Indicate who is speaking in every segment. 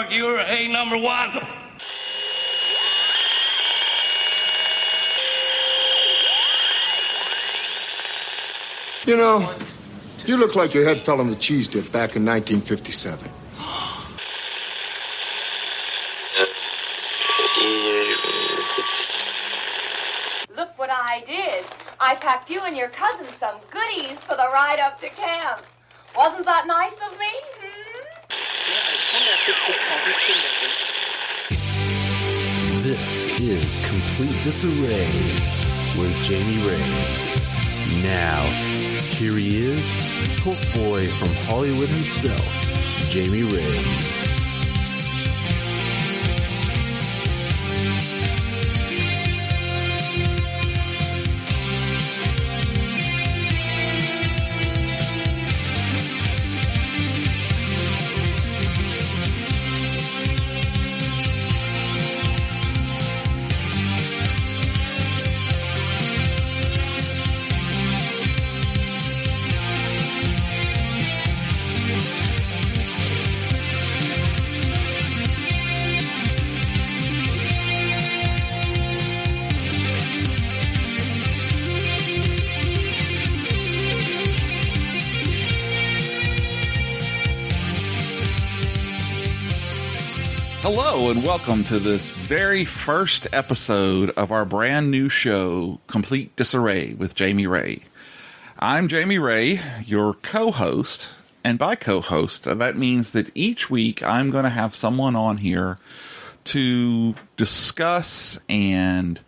Speaker 1: arguer A1.
Speaker 2: You know, you look like your head fell on the cheese dip back in 1957.
Speaker 3: Look what I did. I packed you and your cousin some goodies for the ride up to camp. Wasn't that nice of me?
Speaker 4: This is Complete Disarray with Jamie Ray. Now, here he is, Pork Boy from Hollywood himself, Jamie Ray.
Speaker 5: Hello and welcome to this very first episode of our brand new show, Complete Disarray with Jamie Ray. I'm Jamie Ray, your co-host, and by co-host, that means that each week I'm going to have someone on here to discuss and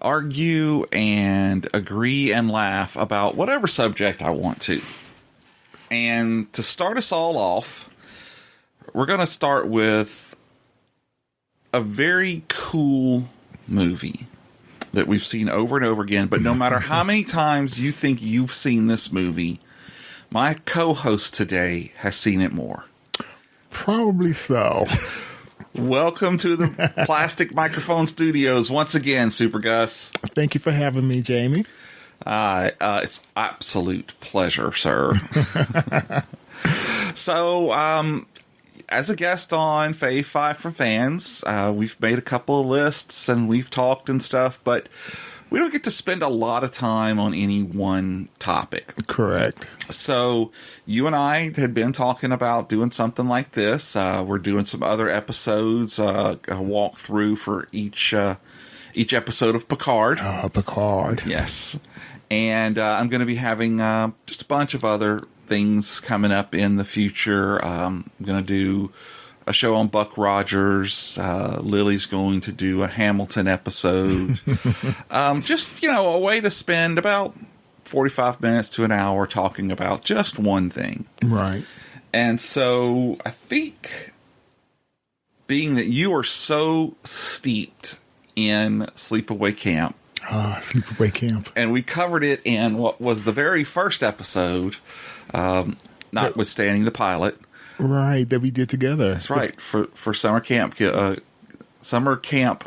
Speaker 5: argue and agree and laugh about whatever subject I want to. And to start us all off, we're going to start with a very cool movie that we've seen over and over again, but no matter how many times you think you've seen this movie, my co-host today has seen it more.
Speaker 6: Probably so.
Speaker 5: Welcome to the Plastic Microphone Studios once again, Super Gus.
Speaker 6: Thank you for having me, Jamie.
Speaker 5: It's absolute pleasure, sir. So, as a guest on Fave 5 from Fans, we've made a couple of lists and we've talked and stuff, but we don't get to spend a lot of time on any one topic.
Speaker 6: Correct. So
Speaker 5: you and I had been talking about doing something like this. We're doing some other episodes, a walkthrough for each episode of Picard.
Speaker 6: Picard.
Speaker 5: Yes. And I'm going to be having just a bunch of other things coming up in the future. I'm going to do a show on Buck Rogers. Lily's going to do a Hamilton episode. Just, a way to spend about 45 minutes to an hour talking about just one thing.
Speaker 6: Right.
Speaker 5: And so I think, being that you are so steeped in Sleepaway Camp,
Speaker 6: Sleepaway Camp.
Speaker 5: and we covered it in what was the very first episode, notwithstanding the pilot.
Speaker 6: Right, that we did together.
Speaker 5: That's right, for summer camp slashers.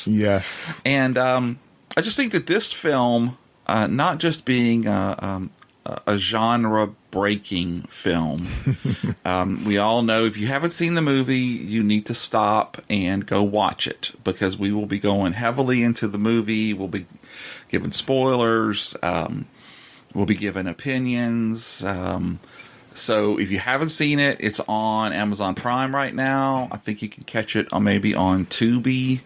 Speaker 6: Yes.
Speaker 5: And I just think that this film, not just being a genre-breaking film, we all know if you haven't seen the movie, you need to stop and go watch it, because we will be going heavily into the movie. We'll be giving spoilers. We'll be giving opinions. So if you haven't seen it, it's on Amazon Prime right now. I think you can catch it maybe on Tubi.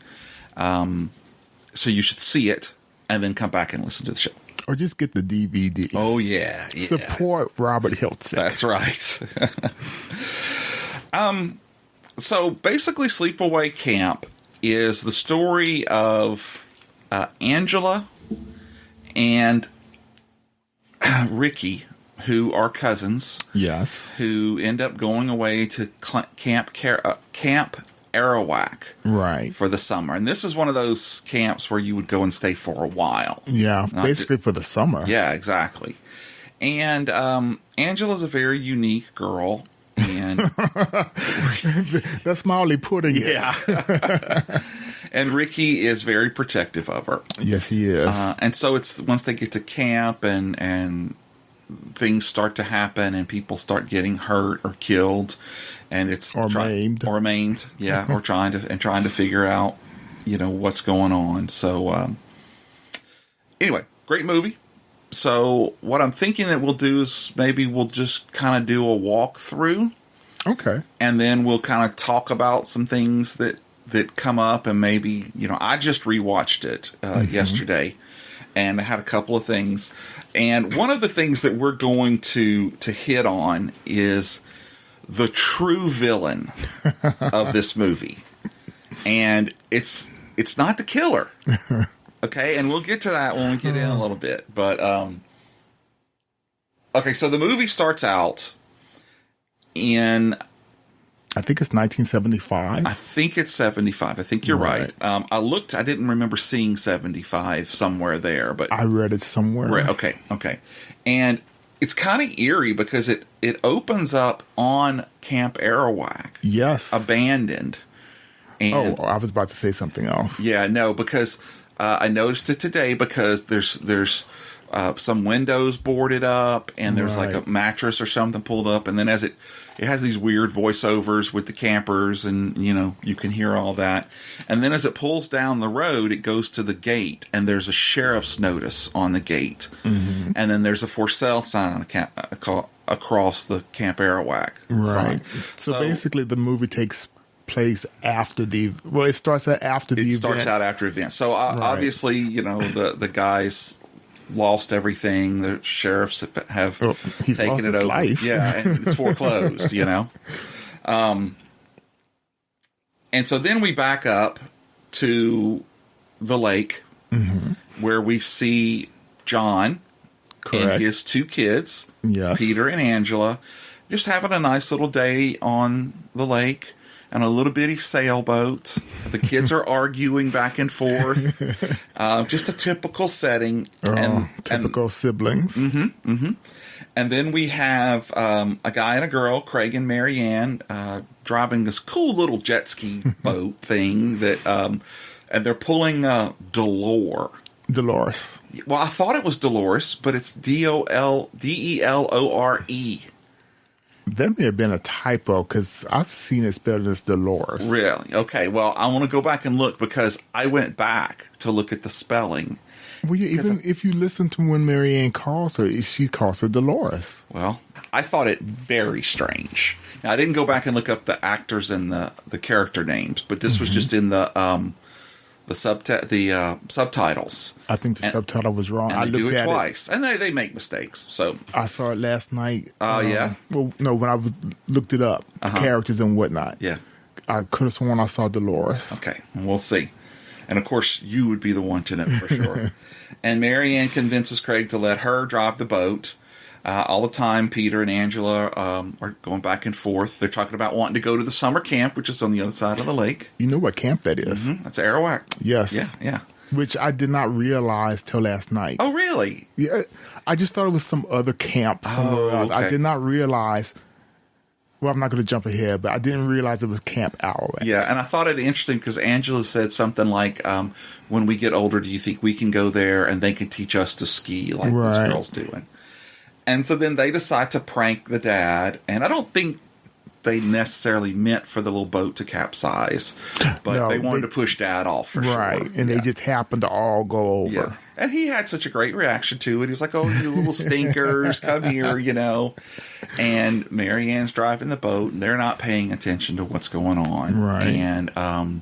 Speaker 5: So you should see it and then come back and listen to the show.
Speaker 6: Or just get the DVD.
Speaker 5: Oh, yeah.
Speaker 6: Support Robert Hiltzik.
Speaker 5: That's right. So basically, Sleepaway Camp is the story of Angela and Ricky, who are cousins.
Speaker 6: Yes.
Speaker 5: Who end up going away to Camp Arawak.
Speaker 6: Right.
Speaker 5: For the summer. And this is one of those camps where you would go and stay for a while.
Speaker 6: Yeah, basically for the summer.
Speaker 5: Yeah, exactly. And Angela's a very unique girl. And
Speaker 6: that's mildly putting it.
Speaker 5: Yeah. And Ricky is very protective of her.
Speaker 6: Yes, he is.
Speaker 5: And so it's once they get to camp and things start to happen and people start getting hurt or killed, and it's
Speaker 6: maimed.
Speaker 5: or maimed, yeah, or trying to figure out, what's going on. So, anyway, great movie. So, what I'm thinking that we'll do is maybe we'll just kind of do a walkthrough.
Speaker 6: Okay.
Speaker 5: And then we'll kind of talk about some things that come up, and maybe, I just rewatched it yesterday, and I had a couple of things. And one of the things that we're going to hit on is the true villain of this movie. And it's not the killer. Okay, and we'll get to that when we get in a little bit. But, okay, so the movie starts out in...
Speaker 6: I think it's 1975.
Speaker 5: I think it's 75. I think you're right. I looked. I didn't remember seeing 75 somewhere there, but
Speaker 6: I read it somewhere.
Speaker 5: Right, okay. And it's kind of eerie because it opens up on Camp Arawak.
Speaker 6: Yes.
Speaker 5: Abandoned. And,
Speaker 6: I was about to say something else.
Speaker 5: Yeah, no, because I noticed it today because there's some windows boarded up, and there's like a mattress or something pulled up, and then as it has these weird voiceovers with the campers, and you can hear all that. And then as it pulls down the road, it goes to the gate, and there's a sheriff's notice on the gate, and then there's a for sale sign on across the Camp Arawak sign.
Speaker 6: So basically, the movie takes place after it starts out after the event.
Speaker 5: It starts out after events. So obviously, the guys lost everything. The sheriffs have taken it over.
Speaker 6: Life.
Speaker 5: Yeah, and it's foreclosed, And so then we back up to the lake, where we see John and his two kids, Peter and Angela, just having a nice little day on the lake. And a little bitty sailboat. The kids are arguing back and forth. Just a typical setting.
Speaker 6: Typical siblings.
Speaker 5: And then we have a guy and a girl, Craig and Marianne, driving this cool little jet ski boat thing that, and they're pulling Delore.
Speaker 6: Dolores.
Speaker 5: Well, I thought it was Dolores, but it's Delore.
Speaker 6: That may have been a typo because I've seen it spelled as Dolores.
Speaker 5: Really? Okay. Well, I want to go back and look because I went back to look at the spelling.
Speaker 6: Well, yeah, even if you listen to when Marianne calls her, she calls her Dolores.
Speaker 5: Well, I thought it very strange. Now, I didn't go back and look up the actors and the character names, but this was just in the subtitles.
Speaker 6: I think the subtitle was wrong.
Speaker 5: And
Speaker 6: I
Speaker 5: they do
Speaker 6: looked
Speaker 5: it
Speaker 6: at
Speaker 5: twice, and they make mistakes. So
Speaker 6: I saw it last night.
Speaker 5: Oh, yeah?
Speaker 6: Well, no, when I looked it up, the characters and whatnot.
Speaker 5: Yeah.
Speaker 6: I could have sworn I saw Dolores.
Speaker 5: Okay, we'll see. And, of course, you would be the one to know for sure. And Marianne convinces Craig to let her drive the boat. All the time, Peter and Angela are going back and forth. They're talking about wanting to go to the summer camp, which is on the other side of the lake.
Speaker 6: You know what camp that is?
Speaker 5: That's Arawak.
Speaker 6: Yes.
Speaker 5: Yeah.
Speaker 6: Which I did not realize till last night.
Speaker 5: Oh, really?
Speaker 6: Yeah. I just thought it was some other camp somewhere else.
Speaker 5: Okay.
Speaker 6: I did not realize... Well, I'm not going to jump ahead, but I didn't realize it was Camp Arawak.
Speaker 5: Yeah, and I thought it interesting because Angela said something like, when we get older, do you think we can go there and they can teach us to ski like this girl's doing? And so then they decide to prank the dad, and I don't think they necessarily meant for the little boat to capsize, but they wanted to push Dad off for sure.
Speaker 6: Right, and they just happened to all go over.
Speaker 5: Yeah. And he had such a great reaction to it. He was like, oh, you little stinkers, come here, And Marianne's driving the boat, and they're not paying attention to what's going on.
Speaker 6: Right.
Speaker 5: And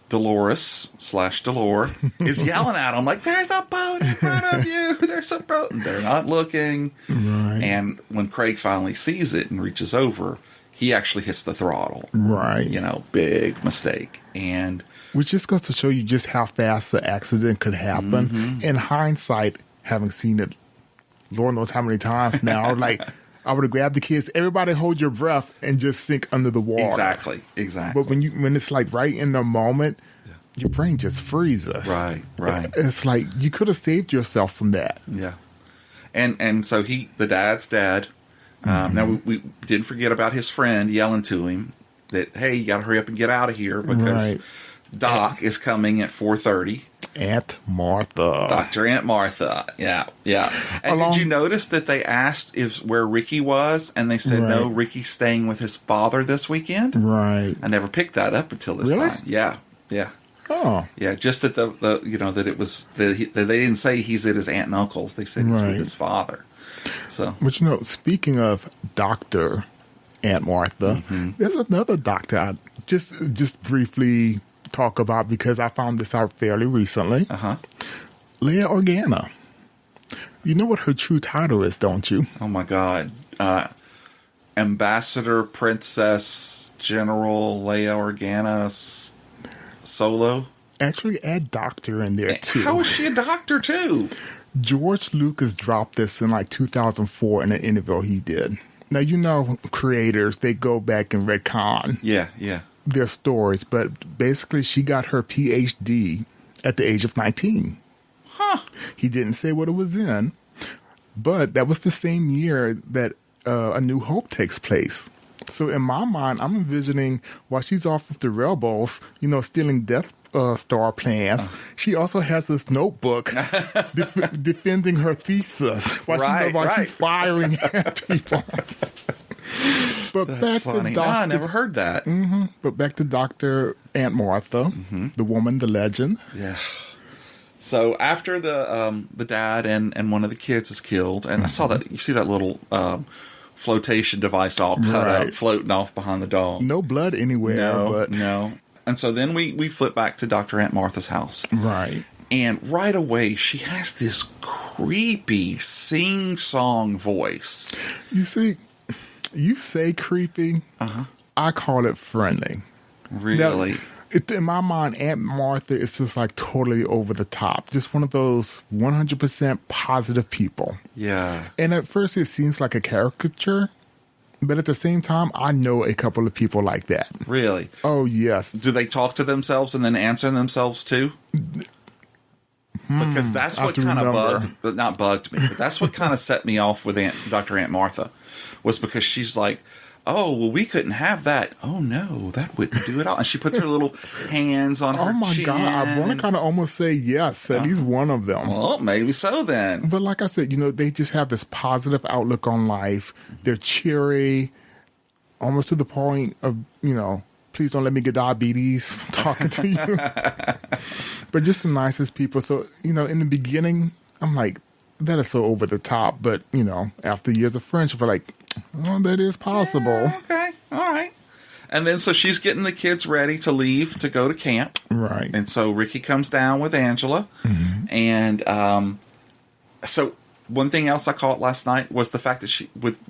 Speaker 5: Dolores Delore is yelling at them like, there's a boat in front of you. There's a boat. And they're not looking.
Speaker 6: Right.
Speaker 5: And when Craig finally sees it and reaches over, he actually hits the throttle.
Speaker 6: Right.
Speaker 5: Big mistake. And
Speaker 6: which just goes to show you just how fast the accident could happen. In hindsight, having seen it, Lord knows how many times now, like, I would have grabbed the kids. Everybody hold your breath and just sink under the water.
Speaker 5: Exactly.
Speaker 6: But when it's like right in the moment, your brain just freezes.
Speaker 5: Right.
Speaker 6: It's like you could have saved yourself from that.
Speaker 5: Yeah. And so the dad's dad. Now we didn't forget about his friend yelling to him that, hey, you got to hurry up and get out of here because Doc is coming at 4:30.
Speaker 6: Aunt Martha.
Speaker 5: Dr. Aunt Martha. Yeah, yeah. And did you notice that they asked where Ricky was, and they said, no, Ricky's staying with his father this weekend?
Speaker 6: Right.
Speaker 5: I never picked that up until this time. Yeah, yeah.
Speaker 6: Oh.
Speaker 5: Yeah, just that that it was, that they didn't say he's at his aunt and uncle's. They said he's with his father. So.
Speaker 6: But speaking of Dr. Aunt Martha, there's another doctor I just briefly talk about because I found this out fairly recently. Leia Organa. You know what her true title is, don't you?
Speaker 5: Oh my God. Ambassador Princess General Leia Organa Solo?
Speaker 6: Actually, add doctor in there too.
Speaker 5: How is she a doctor too?
Speaker 6: George Lucas dropped this in like 2004 in an interview he did. Now, creators, they go back and retcon their stories, but basically she got her PhD at the age of 19. He didn't say what it was in, but that was the same year that A New Hope takes place. So in my mind, I'm envisioning while she's off with the rebels, stealing Death Star plans, she also has this notebook defending her thesis while she's firing at people. But
Speaker 5: That's
Speaker 6: back
Speaker 5: funny.
Speaker 6: to Dr.
Speaker 5: I never heard that.
Speaker 6: But back to Dr. Aunt Martha, the woman, the legend.
Speaker 5: Yeah. So after the dad and one of the kids is killed, and I saw that, you see that little flotation device all cut up, floating off behind the dog.
Speaker 6: No blood anywhere.
Speaker 5: No. And so then we flip back to Dr. Aunt Martha's house.
Speaker 6: Right.
Speaker 5: And right away, she has this creepy sing-song voice.
Speaker 6: You see, you say creepy. I call it friendly.
Speaker 5: Really?
Speaker 6: Now, in my mind, Aunt Martha is just like totally over the top. Just one of those 100% positive people.
Speaker 5: Yeah.
Speaker 6: And at first, it seems like a caricature. But at the same time, I know a couple of people like that.
Speaker 5: Really?
Speaker 6: Oh, yes.
Speaker 5: Do they talk to themselves and then answer themselves too? Because that's what kind of not bugged me, but that's what kind of set me off with Dr. Aunt Martha, was because she's like, oh, well, we couldn't have that. Oh, no, that wouldn't do it all. And she puts her little hands on her chin. Oh, my
Speaker 6: God. I want to kind of almost say yes, at least one of them.
Speaker 5: Well, maybe so then.
Speaker 6: But like I said, they just have this positive outlook on life. They're cheery, almost to the point of, please don't let me get diabetes talking to you. But just the nicest people. So, in the beginning, I'm like, that is so over the top. But, after years of friendship, we're like, well, that is possible.
Speaker 5: Yeah, okay. All right. And then so she's getting the kids ready to leave to go to camp.
Speaker 6: Right.
Speaker 5: And so Ricky comes down with Angela. And so one thing else I caught last night was the fact that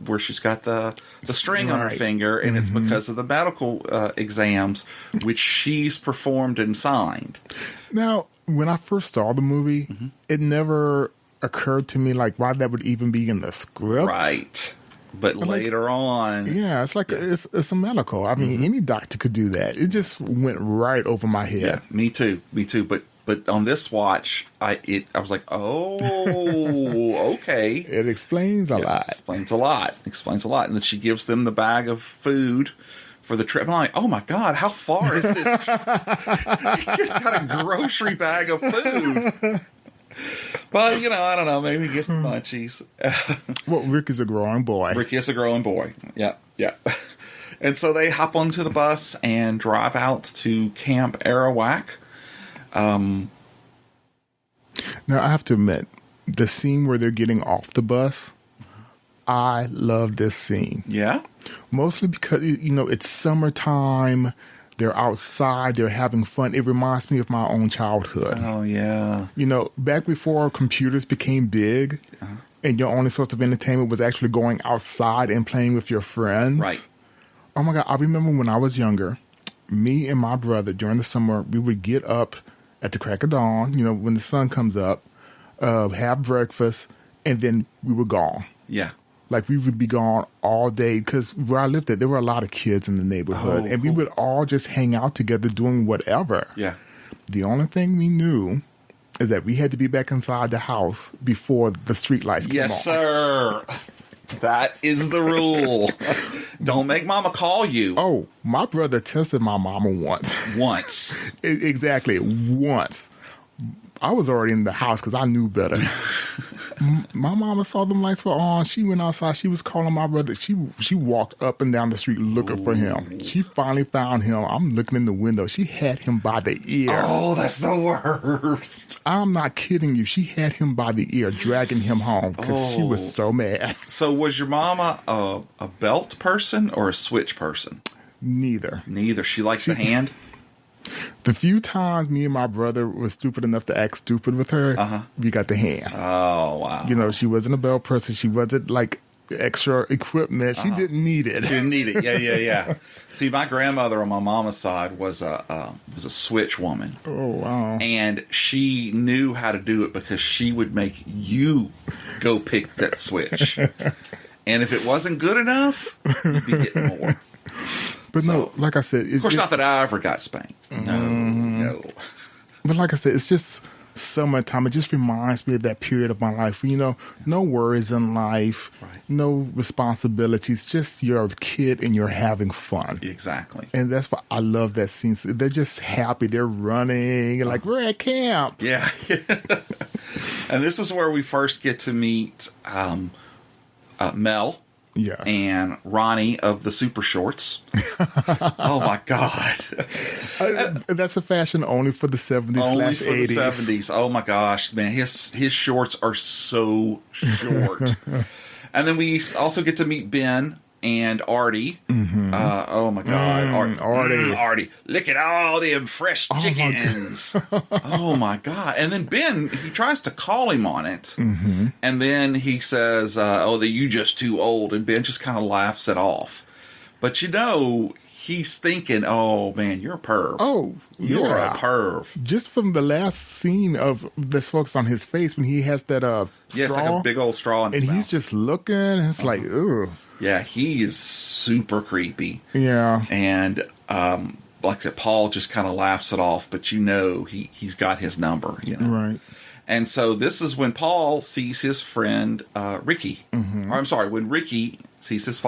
Speaker 5: where she's got the string on her finger, and it's because of the medical exams, which she's performed and signed.
Speaker 6: Now, when I first saw the movie, it never occurred to me like why that would even be in the script.
Speaker 5: Right. But later on...
Speaker 6: Yeah, it's like it's a medical. I mean, any doctor could do that. It just went right over my head.
Speaker 5: Yeah, me too. But on this watch, I was like, oh, okay.
Speaker 6: It explains a lot.
Speaker 5: Explains a lot. And then she gives them the bag of food for the trip. I'm like, oh my God, how far is this? He's got a grocery bag of food. But, I don't know. Maybe he gets the munchies.
Speaker 6: Well, Rick is a growing boy.
Speaker 5: Yeah. And so they hop onto the bus and drive out to Camp Arawak.
Speaker 6: Now, I have to admit, the scene where they're getting off the bus, I love this scene.
Speaker 5: Yeah?
Speaker 6: Mostly because, it's summertime. They're outside. They're having fun. It reminds me of my own childhood.
Speaker 5: Oh, yeah.
Speaker 6: Back before computers became big and your only source of entertainment was actually going outside and playing with your friends.
Speaker 5: Right.
Speaker 6: Oh, my God. I remember when I was younger, me and my brother during the summer, we would get up at the crack of dawn, when the sun comes up, have breakfast, and then we were gone.
Speaker 5: Yeah.
Speaker 6: Like, we would be gone all day because where I lived at, there were a lot of kids in the neighborhood. And we would all just hang out together doing whatever.
Speaker 5: Yeah.
Speaker 6: The only thing we knew is that we had to be back inside the house before the street lights came on.
Speaker 5: Yes, sir. That is the rule. Don't make mama call you.
Speaker 6: Oh, my brother tested my mama once.
Speaker 5: Once.
Speaker 6: Exactly, once. I was already in the house because I knew better. My mama saw them lights were on. She went outside. She was calling my brother. She walked up and down the street looking for him. She finally found him. I'm looking in the window. She had him by the ear.
Speaker 5: Oh, that's the worst.
Speaker 6: I'm not kidding you. She had him by the ear, dragging him home because she was so mad.
Speaker 5: So was your mama a belt person or a switch person?
Speaker 6: Neither.
Speaker 5: She liked the hand?
Speaker 6: The few times me and my brother was stupid enough to act stupid with her, we got the hand.
Speaker 5: Oh, wow.
Speaker 6: You know, she wasn't a belt person. She wasn't like extra equipment. She didn't need it.
Speaker 5: She didn't need it. Yeah. See, my grandmother on my mama's side was a switch woman.
Speaker 6: Oh, wow.
Speaker 5: And she knew how to do it because she would make you go pick that switch. And if it wasn't good enough, you'd be getting more.
Speaker 6: But no, like I said...
Speaker 5: Of course, not that I ever got spanked. No.
Speaker 6: But like I said, it's just summertime. It just reminds me of that period of my life where, you know, no worries in life, no responsibilities, just you're a kid and you're having fun.
Speaker 5: Exactly.
Speaker 6: And that's why I love that scene. They're just happy. They're running. Like, we're at camp.
Speaker 5: Yeah. And this is where we first get to meet Mel.
Speaker 6: Yeah.
Speaker 5: And Ronnie of the Super Shorts. Oh, my God.
Speaker 6: That's a fashion only for the 70s
Speaker 5: Only
Speaker 6: /
Speaker 5: for
Speaker 6: 80s.
Speaker 5: the 70s. Oh, my gosh, man. His shorts are so short. And then we also get to meet Ben and Artie. Oh, my God. Artie. Look at all them fresh chickens. Oh, my God. And then Ben, he tries to call him on it. And then he says, you just too old. And Ben just kind of laughs it off. But, you know, he's thinking, oh, man, you're a perv.
Speaker 6: Oh,
Speaker 5: You're
Speaker 6: yeah.
Speaker 5: a perv.
Speaker 6: Just from the last scene of this focus on his face when he has that straw.
Speaker 5: Yes, like a big old straw in his
Speaker 6: and
Speaker 5: mouth.
Speaker 6: he's just looking, and it's like, ugh.
Speaker 5: Yeah, he is super creepy.
Speaker 6: Yeah.
Speaker 5: And like I said, Paul just kind of laughs it off, but you know he's got his number, you know.
Speaker 6: Right.
Speaker 5: And so this is when Paul sees his friend Ricky. Or, I'm sorry, when Ricky sees his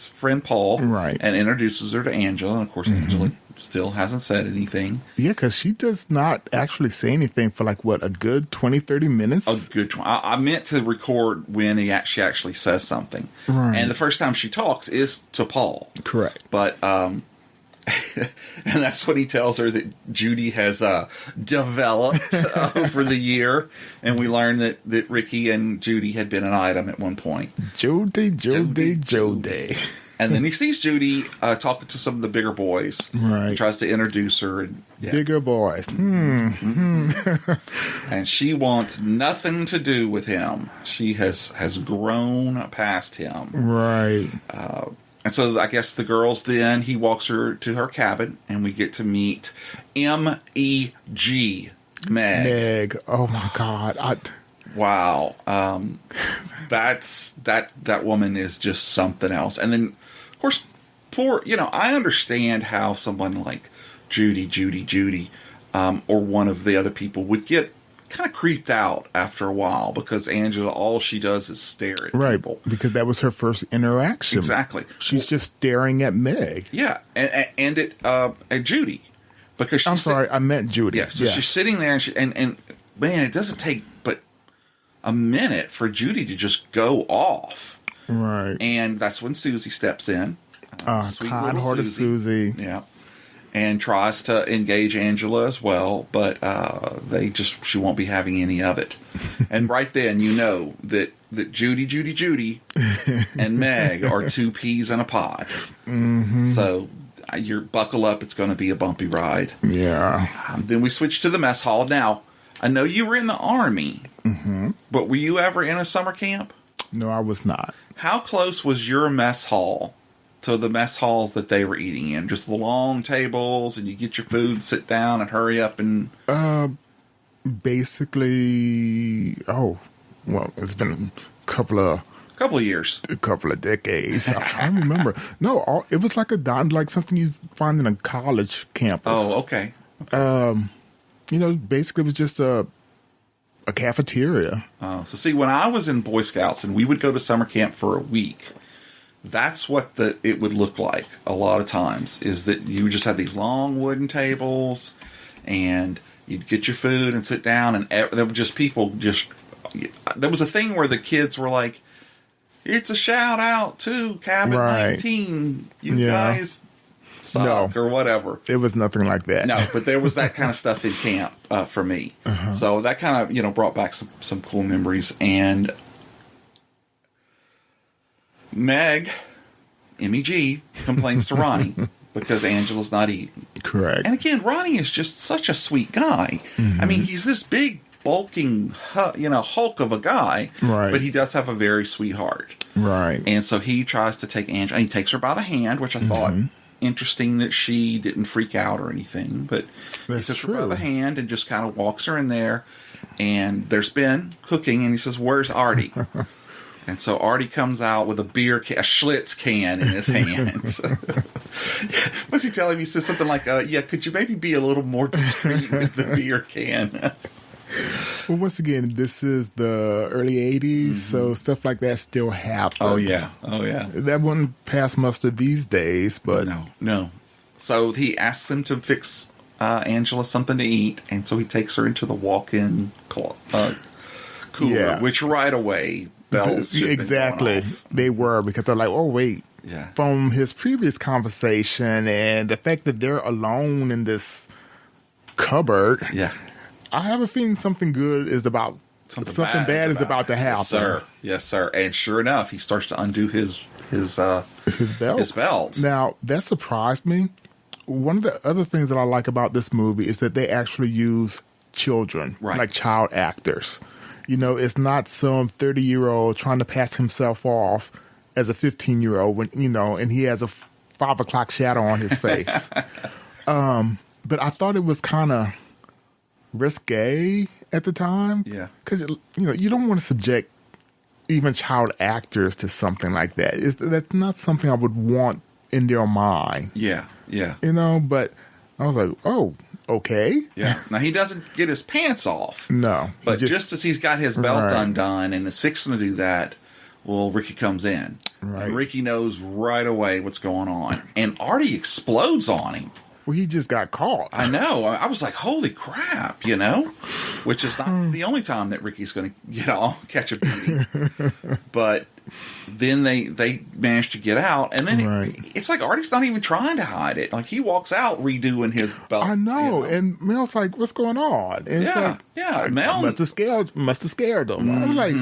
Speaker 5: friend Paul,
Speaker 6: right, and
Speaker 5: introduces her to Angela. And of course, Angela still hasn't said anything.
Speaker 6: Yeah, because she does not actually say anything for like, what, a good 20, 30 minutes?
Speaker 5: A good 20. I meant to record when she actually says something.
Speaker 6: Right.
Speaker 5: And the first time she talks is to Paul.
Speaker 6: Correct.
Speaker 5: But, and that's when he tells her that Judy has developed over the year. And we learn that Ricky and Judy had been an item at one point.
Speaker 6: Judy. And
Speaker 5: then he sees Judy talking to some of the bigger boys.
Speaker 6: Right.
Speaker 5: He tries to introduce her. And,
Speaker 6: bigger boys.
Speaker 5: And she wants nothing to do with him. She has grown past him.
Speaker 6: Right.
Speaker 5: And so I guess the girls then, he walks her to her cabin, and we get to meet M.E.G. Meg.
Speaker 6: Oh, my God.
Speaker 5: Wow. That woman is just something else. And then, of course, I understand how someone like Judy, or one of the other people would get kind of creeped out after a while because Angela, all she does is stare at people.
Speaker 6: Because that was her first interaction.
Speaker 5: Exactly.
Speaker 6: She's just staring at Meg.
Speaker 5: Yeah, and at Judy. Because
Speaker 6: I'm sorry, I meant Judy.
Speaker 5: Yeah, so she's sitting there, and man, it doesn't take but a minute for Judy to just go off.
Speaker 6: Right.
Speaker 5: And that's when Susie steps in. Sweet
Speaker 6: kind-hearted Susie.
Speaker 5: Yeah. And tries to engage Angela as well, but she won't be having any of it. And right then, you know that Judy, and Meg are two peas in a pod. So you're buckle up; it's going to be a bumpy ride.
Speaker 6: Yeah.
Speaker 5: Then we switch to the mess hall. Now, I know you were in the Army, but were you ever in a summer camp?
Speaker 6: No, I was not.
Speaker 5: How close was your mess hall to the mess halls that they were eating in? Just the long tables, and you get your food, sit down, and hurry up and...
Speaker 6: Basically... Oh, well, it's been a couple of years. A couple of decades. I don't remember. No, it was like something you find in a college campus.
Speaker 5: Oh, okay.
Speaker 6: Basically it was just a cafeteria.
Speaker 5: So see, when I was in Boy Scouts and we would go to summer camp for a week, that's what it would look like a lot of times, is that you just had these long wooden tables and you'd get your food and sit down, and there were just people just. There was a thing where the kids were like, "It's a shout out to Cabin 19. You guys suck," or whatever.
Speaker 6: It was nothing like that.
Speaker 5: No, but there was that kind of stuff in camp for me. So that kind of brought back some cool memories. And Meg, MEG, complains to Ronnie because Angela's not eating.
Speaker 6: Correct.
Speaker 5: And again, Ronnie is just such a sweet guy. I mean, he's this big, bulking, hulk of a guy,
Speaker 6: right?
Speaker 5: But he does have a very sweet heart,
Speaker 6: right?
Speaker 5: And so he tries to take Angela. He takes her by the hand, which I thought interesting that she didn't freak out or anything. But he takes her by the hand and just kind of walks her in there. And there's Ben cooking, and he says, "Where's Artie?" And so Artie comes out with a Schlitz can in his hands. What's he telling him? He says something like, could you maybe be a little more discreet with the beer can?
Speaker 6: Well, once again, this is the early 80s, so stuff like that still happens.
Speaker 5: Oh, yeah.
Speaker 6: That wouldn't pass muster these days, but...
Speaker 5: No. So he asks him to fix Angela something to eat, and so he takes her into the walk-in cooler, which right away...
Speaker 6: Exactly. They were, because they're like, oh, wait.
Speaker 5: Yeah.
Speaker 6: From his previous conversation and the fact that they're alone in this cupboard.
Speaker 5: Yeah.
Speaker 6: I have a feeling something good is about something bad is about to happen.
Speaker 5: Yes, sir. And sure enough, he starts to undo his belt.
Speaker 6: Now, that surprised me. One of the other things that I like about this movie is that they actually use children, like child actors. It's not some 30-year-old trying to pass himself off as a 15-year-old when, and he has a 5 o'clock shadow on his face. But I thought it was kind of risque at the time.
Speaker 5: Yeah.
Speaker 6: Because, you don't want to subject even child actors to something like that. That's not something I would want in their mind.
Speaker 5: Yeah.
Speaker 6: But I was like, oh, okay.
Speaker 5: Yeah. Now, he doesn't get his pants off.
Speaker 6: No.
Speaker 5: But just as he's got his belt undone and is fixing to do that, well, Ricky comes in.
Speaker 6: Right.
Speaker 5: And Ricky knows right away what's going on. And Artie explodes on him.
Speaker 6: Well, he just got caught.
Speaker 5: I know. I was like, holy crap, Which is not the only time that Ricky's going to catch a beating. But then they manage to get out. And then it's like Artie's not even trying to hide it. Like, he walks out redoing his belt.
Speaker 6: I know. And Mel's like, what's going on? And Mel must have scared them. I was like,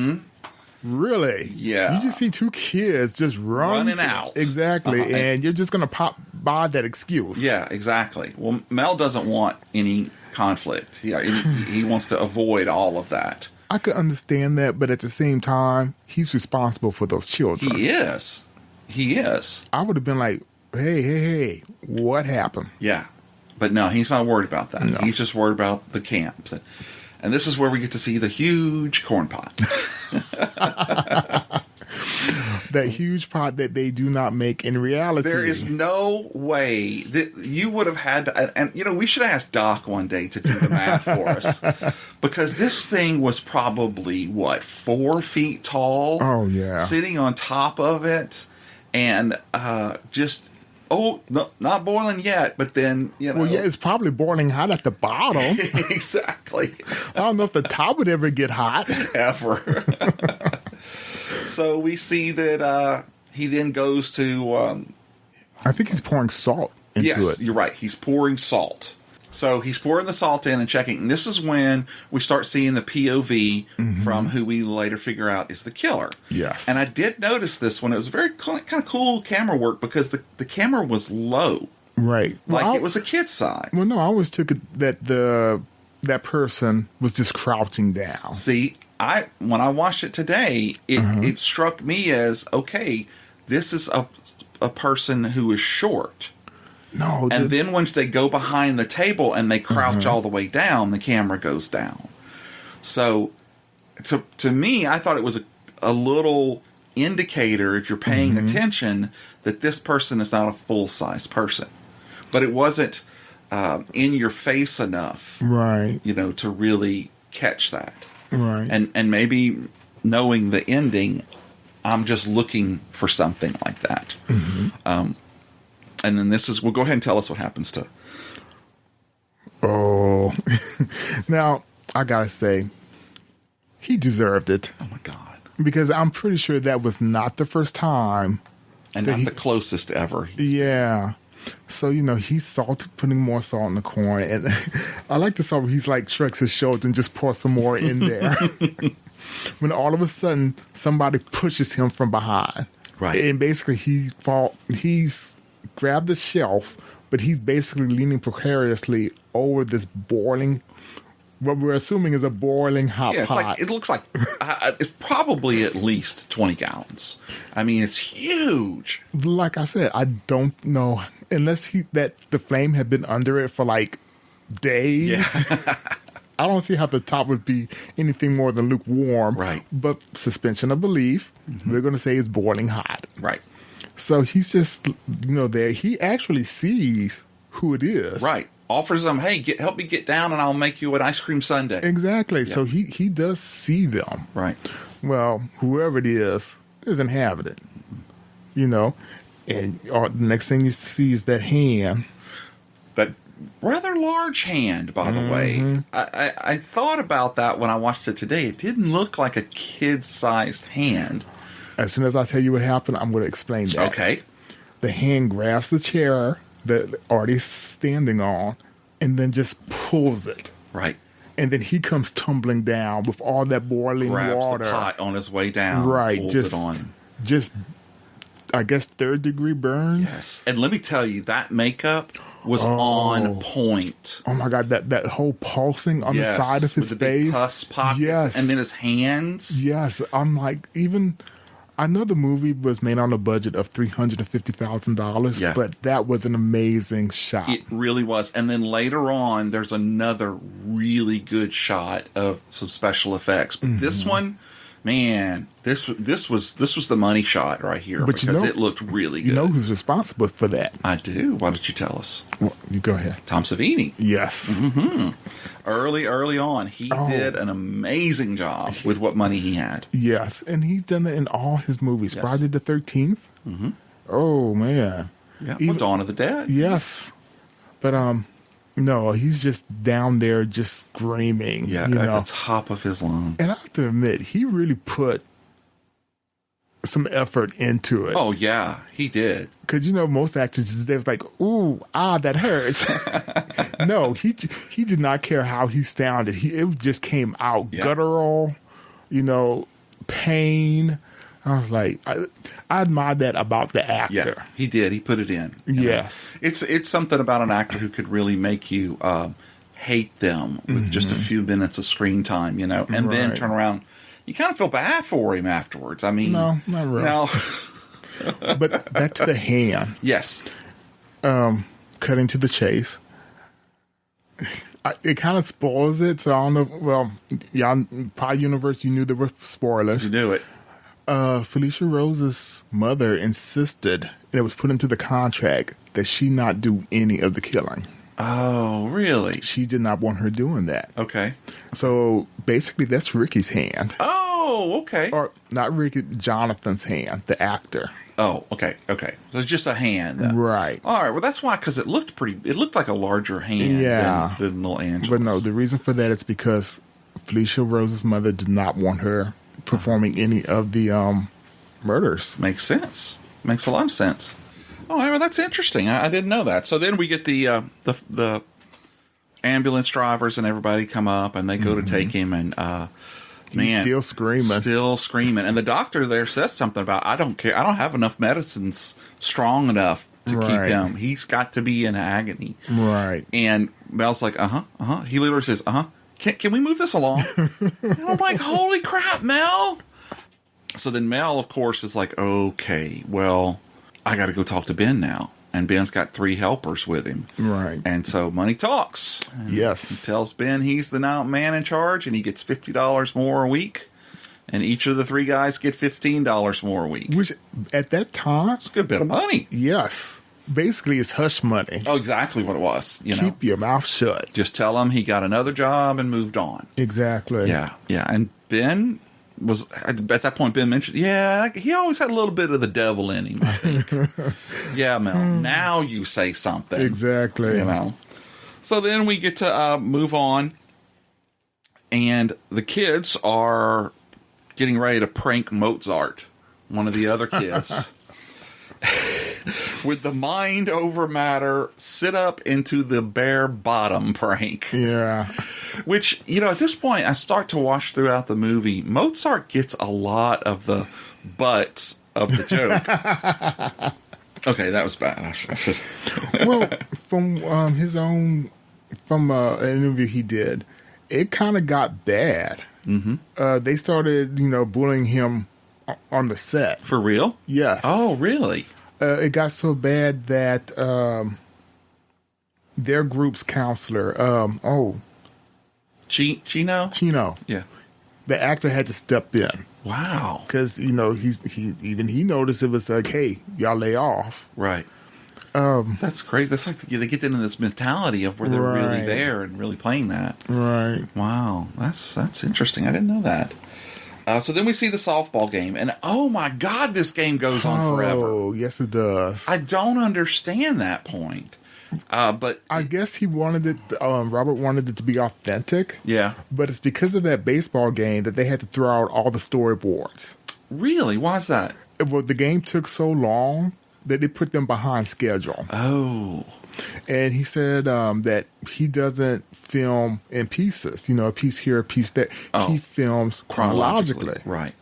Speaker 6: really?
Speaker 5: Yeah.
Speaker 6: You just see two kids just running
Speaker 5: out.
Speaker 6: Exactly. And you're just going to pop by that excuse.
Speaker 5: Yeah, exactly. Well, Mel doesn't want any conflict. He wants to avoid all of that.
Speaker 6: I could understand that, but at the same time, he's responsible for those children.
Speaker 5: He is.
Speaker 6: I would have been like, hey, what happened?
Speaker 5: Yeah. But no, he's not worried about that.
Speaker 6: No.
Speaker 5: He's just worried about the camps. And this is where we get to see the huge corn pot.
Speaker 6: That huge pot that they do not make in reality.
Speaker 5: There is no way that you would have had to, and we should have asked Doc one day to do the math for us, because this thing was probably 4 feet tall.
Speaker 6: Oh yeah,
Speaker 5: sitting on top of it, and not boiling yet, but then
Speaker 6: Well, yeah, it's probably boiling hot at the bottom.
Speaker 5: Exactly.
Speaker 6: I don't know if the top would ever get hot
Speaker 5: ever. So we see that he then goes to...
Speaker 6: I think he's pouring salt into it.
Speaker 5: Yes, you're right. He's pouring salt. So he's pouring the salt in and checking. And this is when we start seeing the POV from who we later figure out is the killer.
Speaker 6: Yes.
Speaker 5: And I did notice this one. It was very kind of cool camera work because the camera was low.
Speaker 6: Right.
Speaker 5: Like it was a kid's size.
Speaker 6: Well, no, I always took it that that person was just crouching down.
Speaker 5: See, when I watched it today, it struck me as, okay, this is a person who is short.
Speaker 6: No,
Speaker 5: and then once they go behind the table and they crouch all the way down, the camera goes down. So, to me, I thought it was a little indicator, if you're paying attention, that this person is not a full-size person. But it wasn't in your face enough,
Speaker 6: right?
Speaker 5: To really catch that.
Speaker 6: Right.
Speaker 5: And maybe knowing the ending, I'm just looking for something like that. And then we'll go ahead and tell us what happens to
Speaker 6: Oh. Now, I gotta say, he deserved it.
Speaker 5: Oh, my God.
Speaker 6: Because I'm pretty sure that was not the first time.
Speaker 5: And not the closest ever.
Speaker 6: Yeah. So, he's putting more salt in the corn. And I like the song where he's like shrugs his shoulders and just pours some more in there. When all of a sudden somebody pushes him from behind.
Speaker 5: Right.
Speaker 6: And basically he's grabbed the shelf, but he's basically leaning precariously over this boiling, what we're assuming is a boiling hot pot.
Speaker 5: It looks like it's probably at least 20 gallons. I mean, it's huge.
Speaker 6: Like I said, I don't know, unless the flame had been under it for like days.
Speaker 5: Yeah.
Speaker 6: I don't see how the top would be anything more than lukewarm.
Speaker 5: Right.
Speaker 6: But suspension of belief, we're going to say it's boiling hot.
Speaker 5: Right.
Speaker 6: So he's just, there. He actually sees who it is.
Speaker 5: Right. Offers them, hey, help me get down and I'll make you an ice cream sundae.
Speaker 6: Exactly.
Speaker 5: Yeah.
Speaker 6: So he does see them.
Speaker 5: Right.
Speaker 6: Well, whoever it is doesn't have it. And the next thing you see is that hand.
Speaker 5: That rather large hand, by the way. I thought about that when I watched it today. It didn't look like a kid-sized hand.
Speaker 6: As soon as I tell you what happened, I'm going to explain that.
Speaker 5: Okay.
Speaker 6: The hand grabs the chair that Artie's standing on and then just pulls it.
Speaker 5: Right.
Speaker 6: And then he comes tumbling down with all that boiling
Speaker 5: Grabs
Speaker 6: water.
Speaker 5: the pot on his way down.
Speaker 6: Right.
Speaker 5: Pulls it on.
Speaker 6: Just, I guess, 3rd-degree burns.
Speaker 5: Yes. And let me tell you, that makeup was on point.
Speaker 6: Oh, my God. That whole pulsing on the side of his
Speaker 5: with the
Speaker 6: face.
Speaker 5: big pus pockets.
Speaker 6: Yes.
Speaker 5: And then his hands.
Speaker 6: Yes. I'm like, I know the movie was made on a budget of $350,000, but that was an amazing shot.
Speaker 5: It really was. And then later on, there's another really good shot of some special effects. But this one, man, this was the money shot right here,
Speaker 6: but
Speaker 5: because it looked really good.
Speaker 6: You know who's responsible for that?
Speaker 5: I do. Why don't you tell us?
Speaker 6: Well, you go ahead.
Speaker 5: Tom Savini.
Speaker 6: Yes.
Speaker 5: Early on, he did an amazing job with what money he had.
Speaker 6: Yes, and he's done that in all his movies.
Speaker 5: Yes.
Speaker 6: Friday the 13th. Oh, man.
Speaker 5: Yeah, Dawn of the Dead.
Speaker 6: Yes. But, no, he's just down there just screaming.
Speaker 5: Yeah, at the top of his lungs.
Speaker 6: And I have to admit, he really put some effort into it.
Speaker 5: Oh, yeah, he did.
Speaker 6: Because, most actors, they was like, ooh, that hurts. No, he did not care how he sounded. It just came out guttural, pain. I was like, I admire that about the actor.
Speaker 5: Yeah, he did. He put it in.
Speaker 6: Yes.
Speaker 5: It's something about an actor who could really make you hate them with just a few minutes of screen time, and then turn around. You kind of feel bad for him afterwards. I mean,
Speaker 6: no, not really.
Speaker 5: No.
Speaker 6: But back to the hand.
Speaker 5: Yes.
Speaker 6: Cutting to the chase. It kind of spoils it, so I don't know. Well, y'all, Pie Universe, you knew there were spoilers.
Speaker 5: You knew it.
Speaker 6: Felicia Rose's mother insisted, and it was put into the contract, that she not do any of the killing.
Speaker 5: Oh, really?
Speaker 6: She did not want her doing that.
Speaker 5: Okay.
Speaker 6: So basically, that's Ricky's hand.
Speaker 5: Oh, okay.
Speaker 6: Or not Ricky, Jonathan's hand, the actor.
Speaker 5: Oh, okay. So it's just a hand.
Speaker 6: Right.
Speaker 5: All right. Well, that's why, because it looked like a larger hand than little Angela's.
Speaker 6: But no, the reason for that is because Felicia Rose's mother did not want her performing any of the murders.
Speaker 5: Makes sense. Makes a lot of sense. Oh, well, that's interesting. I didn't know that. So then we get the ambulance drivers and everybody come up, and they go to take him, and
Speaker 6: he's still screaming.
Speaker 5: And the doctor there says something about, I don't care. I don't have enough medicines strong enough to keep him. He's got to be in agony.
Speaker 6: Right.
Speaker 5: And Mel's like, He literally says, Can we move this along? And I'm like, holy crap, Mel. So then Mel, of course, is like, okay, well, I got to go talk to Ben now. And Ben's got 3 helpers with him.
Speaker 6: Right.
Speaker 5: And so money talks. And
Speaker 6: yes.
Speaker 5: He tells Ben he's the now man in charge, and he gets $50 more a week. And each of the 3 guys get $15 more a week.
Speaker 6: Which, at that time...
Speaker 5: It's a good bit of money.
Speaker 6: Yes. Basically, it's hush money.
Speaker 5: Oh, exactly what it was.
Speaker 6: Keep your mouth shut.
Speaker 5: Just tell him he got another job and moved on.
Speaker 6: Exactly.
Speaker 5: Yeah. And Ben was, at that point, Ben mentioned, he always had a little bit of the devil in him, I think. Yeah, Mel, now you say something.
Speaker 6: Exactly.
Speaker 5: So then we get to move on, and the kids are getting ready to prank Mozart, one of the other kids, with the mind over matter sit up into the bare bottom prank.
Speaker 6: Yeah.
Speaker 5: Which, at this point, I start to watch throughout the movie. Mozart gets a lot of the butts of the joke. Okay, that was bad. I should.
Speaker 6: Well, from an interview he did, it kind of got bad. Mm-hmm. They started, bullying him on the set.
Speaker 5: For real?
Speaker 6: Yes.
Speaker 5: Oh, really?
Speaker 6: It got so bad that their group's counselor, Chino,
Speaker 5: Yeah.
Speaker 6: the actor had to step in.
Speaker 5: Wow.
Speaker 6: Because, he noticed it was like, hey, y'all lay off.
Speaker 5: Right. That's crazy. That's like they get into this mentality of where they're really there and really playing that.
Speaker 6: Right.
Speaker 5: Wow. That's interesting. I didn't know that. So then we see the softball game, and oh my God, this game goes on forever.
Speaker 6: Oh, yes, it does.
Speaker 5: I don't understand that point. But
Speaker 6: I guess he wanted it. Robert wanted it to be authentic.
Speaker 5: Yeah.
Speaker 6: But it's because of that baseball game that they had to throw out all the storyboards.
Speaker 5: Really? Why is that?
Speaker 6: Well, the game took so long that it put them behind schedule.
Speaker 5: Oh.
Speaker 6: And he said that he doesn't film in pieces. A piece here, a piece there.
Speaker 5: Oh.
Speaker 6: He films chronologically.
Speaker 5: Right.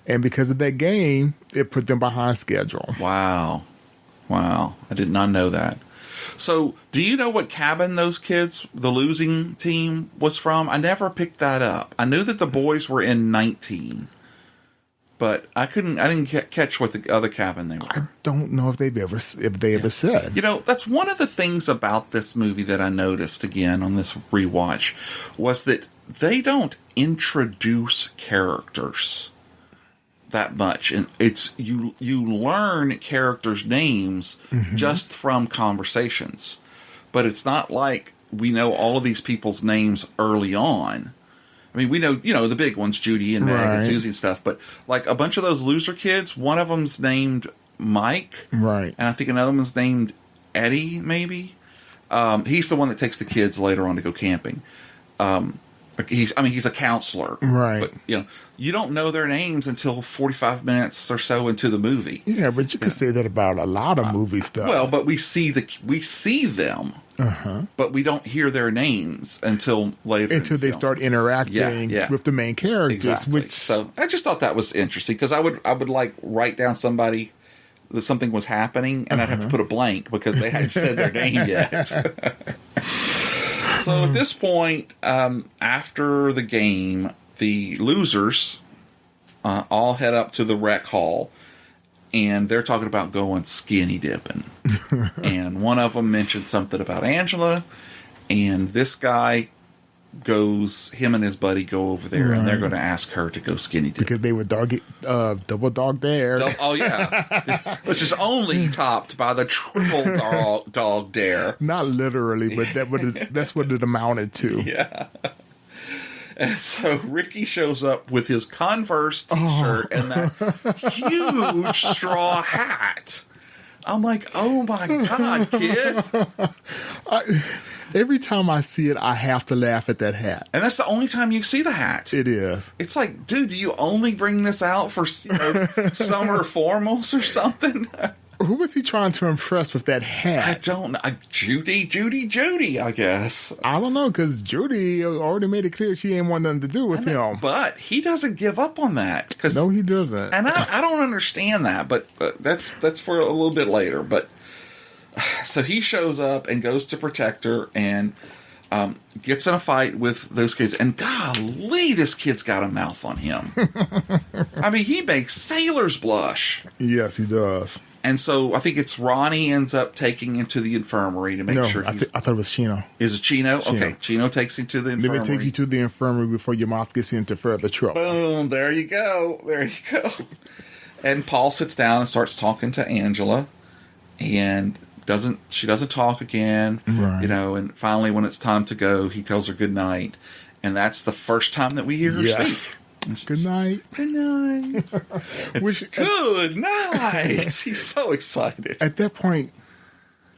Speaker 6: And because of that game, it put them behind schedule.
Speaker 5: Wow. I did not know that. So, do you know what cabin those kids, the losing team, was from? I never picked that up. I knew that the boys were in 19, but I didn't catch what the other cabin they were.
Speaker 6: I don't know if they ever said.
Speaker 5: That's one of the things about this movie that I noticed again on this rewatch was that they don't introduce characters that much, and it's you learn characters' names just from conversations, but it's not like we know all of these people's names early on. I mean, we know the big ones, Judy and Meg and Susie and stuff, but like a bunch of those loser kids, one of them's named Mike,
Speaker 6: right,
Speaker 5: and I think another one's named Eddie, maybe. He's the one that takes the kids later on to go camping. He's a counselor,
Speaker 6: right?
Speaker 5: But you don't know their names until 45 minutes or so into the movie.
Speaker 6: Yeah, but you could say that about a lot of movie stuff.
Speaker 5: Well, but we see them, but we don't hear their names until later.
Speaker 6: Until they start interacting with the main characters.
Speaker 5: Exactly. So I just thought that was interesting because I would like write down somebody that something was happening, and I'd have to put a blank because they hadn't said their name yet. So at this point, after the game, the losers all head up to the rec hall, and they're talking about going skinny dipping. And one of them mentioned something about Angela, and this guy him and his buddy go over there, and they're going to ask her to go skinny dipping.
Speaker 6: Because they were double dog dare.
Speaker 5: Oh, yeah. Which is only topped by the triple dog dare.
Speaker 6: Not literally, but that's what it amounted to.
Speaker 5: Yeah. And so Ricky shows up with his Converse t-shirt and that huge straw hat. I'm like, oh my God, kid.
Speaker 6: Every time I see it, I have to laugh at that hat.
Speaker 5: And that's the only time you see the hat.
Speaker 6: It is.
Speaker 5: It's like, dude, do you only bring this out for summer formals or something?
Speaker 6: Who was he trying to impress with that hat?
Speaker 5: I don't know. Judy, I guess.
Speaker 6: I don't know, because Judy already made it clear she ain't want nothing to do with him.
Speaker 5: But he doesn't give up on that.
Speaker 6: No, he doesn't.
Speaker 5: And I don't understand that, but that's for a little bit later. But so he shows up and goes to protect her and gets in a fight with those kids. And golly, this kid's got a mouth on him. I mean, he makes sailors blush.
Speaker 6: Yes, he does.
Speaker 5: And so I think it's Ronnie ends up taking him to the infirmary to make sure.
Speaker 6: I thought it was Chino.
Speaker 5: Is it Chino? Okay, Chino takes him to the infirmary.
Speaker 6: Let me take you to the infirmary before your mouth gets into further trouble.
Speaker 5: Boom! There you go. And Paul sits down and starts talking to Angela, and she doesn't talk again.
Speaker 6: Right.
Speaker 5: And finally, when it's time to go, he tells her good night, and that's the first time that we hear her speak.
Speaker 6: Good night.
Speaker 5: Good night. Good night. He's so excited.
Speaker 6: At that point,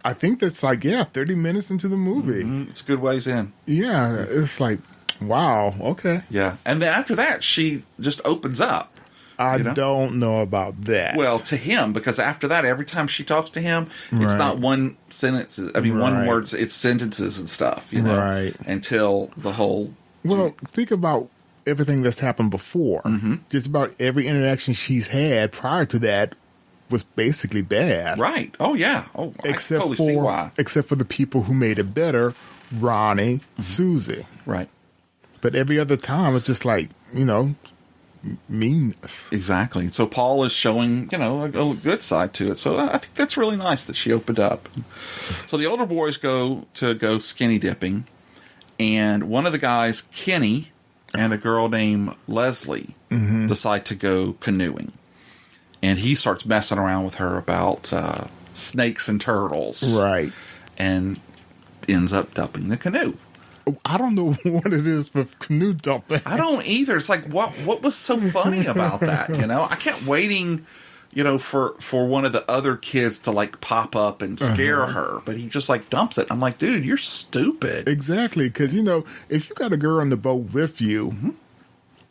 Speaker 6: I think that's 30 minutes into the movie.
Speaker 5: It's a good ways in.
Speaker 6: Yeah, it's like, wow, okay.
Speaker 5: Yeah. And then after that, she just opens up.
Speaker 6: I don't know about that.
Speaker 5: Well, to him, because after that, every time she talks to him, it's not one sentence. I mean, one words, it's sentences and stuff,
Speaker 6: Right.
Speaker 5: Until the whole...
Speaker 6: Well, think about everything that's happened before. Just about every interaction she's had prior to that was basically bad.
Speaker 5: Right. Oh, yeah. Oh,
Speaker 6: Except
Speaker 5: I totally see why.
Speaker 6: Except for the people who made it better, Ronnie, Susie.
Speaker 5: Right.
Speaker 6: But every other time, it's just like, meanness.
Speaker 5: Exactly. So Paul is showing, a good side to it. So I think that's really nice that she opened up. So the older boys go skinny dipping, and one of the guys, Kenny, and a girl named Leslie decide to go canoeing. And he starts messing around with her about snakes and turtles.
Speaker 6: Right.
Speaker 5: And ends up dumping the canoe.
Speaker 6: I don't know what it is with canoe dumping.
Speaker 5: I don't either. It's like, what was so funny about that? I kept waiting, for one of the other kids to pop up and scare her, but he just dumps it. I'm like, dude, you're stupid.
Speaker 6: Exactly, because if you got a girl on the boat with you,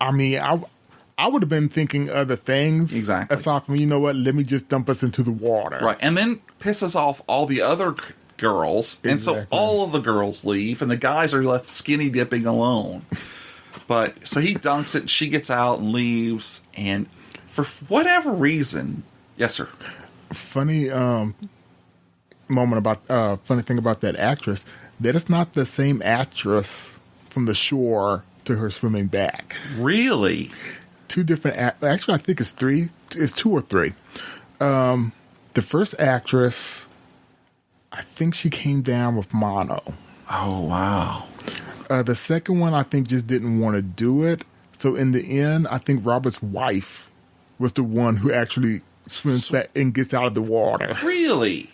Speaker 6: I mean, I would have been thinking other things.
Speaker 5: Exactly.
Speaker 6: Aside from, let me just dump us into the water.
Speaker 5: Right, and then pisses off all the other girls, and so all of the girls leave, and the guys are left skinny dipping alone. But so he dunks it, and she gets out and leaves, and for whatever reason, yes, sir.
Speaker 6: Funny thing about that actress, that is not the same actress from the shore to her swimming back.
Speaker 5: Really?
Speaker 6: Two different. Actually, I think it's three. It's two or three. The first actress, I think she came down with mono.
Speaker 5: Oh, wow.
Speaker 6: The second one, I think, just didn't want to do it. So in the end, I think Robert's wife was the one who actually swims back and gets out of the water.
Speaker 5: Really?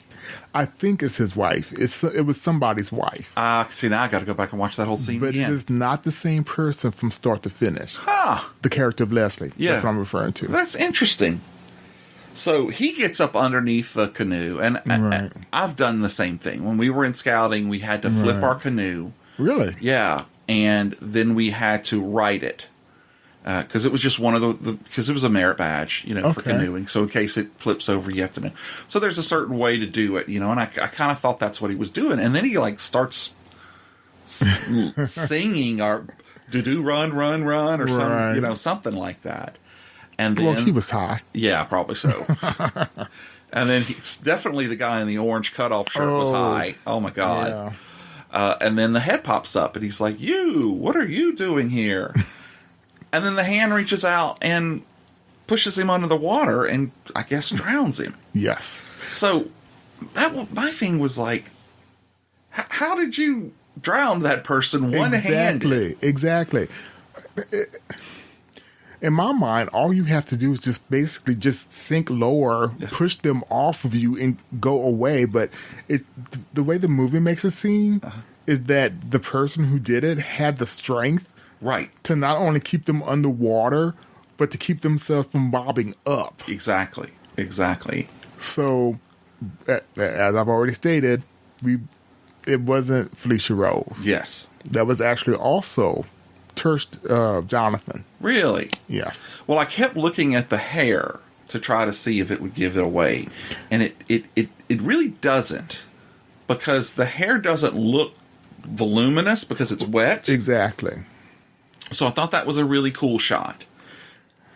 Speaker 6: I think it's his wife. It was somebody's wife.
Speaker 5: See, now I got to go back and watch that whole scene
Speaker 6: but
Speaker 5: again.
Speaker 6: It is not the same person from start to finish.
Speaker 5: Huh.
Speaker 6: The character of Leslie.
Speaker 5: Yeah.
Speaker 6: That's what I'm referring to.
Speaker 5: That's interesting. So he gets up underneath the canoe, and I've done the same thing. When we were in scouting, we had to flip our canoe.
Speaker 6: Really?
Speaker 5: Yeah, and then we had to right it. Because it was just one of because it was a merit badge, for canoeing. So in case it flips over, you have to know. So there's a certain way to do it, and I kind of thought that's what he was doing. And then he starts singing or do run, or some, something like that. And then,
Speaker 6: he was high.
Speaker 5: Yeah, probably so. And then he's definitely the guy in the orange cutoff shirt was high. Oh my God. Yeah. And then the head pops up, and he's like, what are you doing here? And then the hand reaches out and pushes him under the water and, I guess, drowns him.
Speaker 6: Yes.
Speaker 5: So my thing was like, how did you drown that person one-handed?
Speaker 6: Exactly. In my mind, all you have to do is just basically just sink lower, push them off of you, and go away. But the way the movie makes it seem is that the person who did it had the strength to not only keep them underwater, but to keep themselves from bobbing up.
Speaker 5: Exactly.
Speaker 6: So, as I've already stated, it wasn't Felicia Rose.
Speaker 5: Yes.
Speaker 6: That was actually also Jonathan.
Speaker 5: Really?
Speaker 6: Yes.
Speaker 5: Well, I kept looking at the hair to try to see if it would give it away, and it really doesn't, because the hair doesn't look voluminous because it's wet.
Speaker 6: Exactly.
Speaker 5: So I thought that was a really cool shot.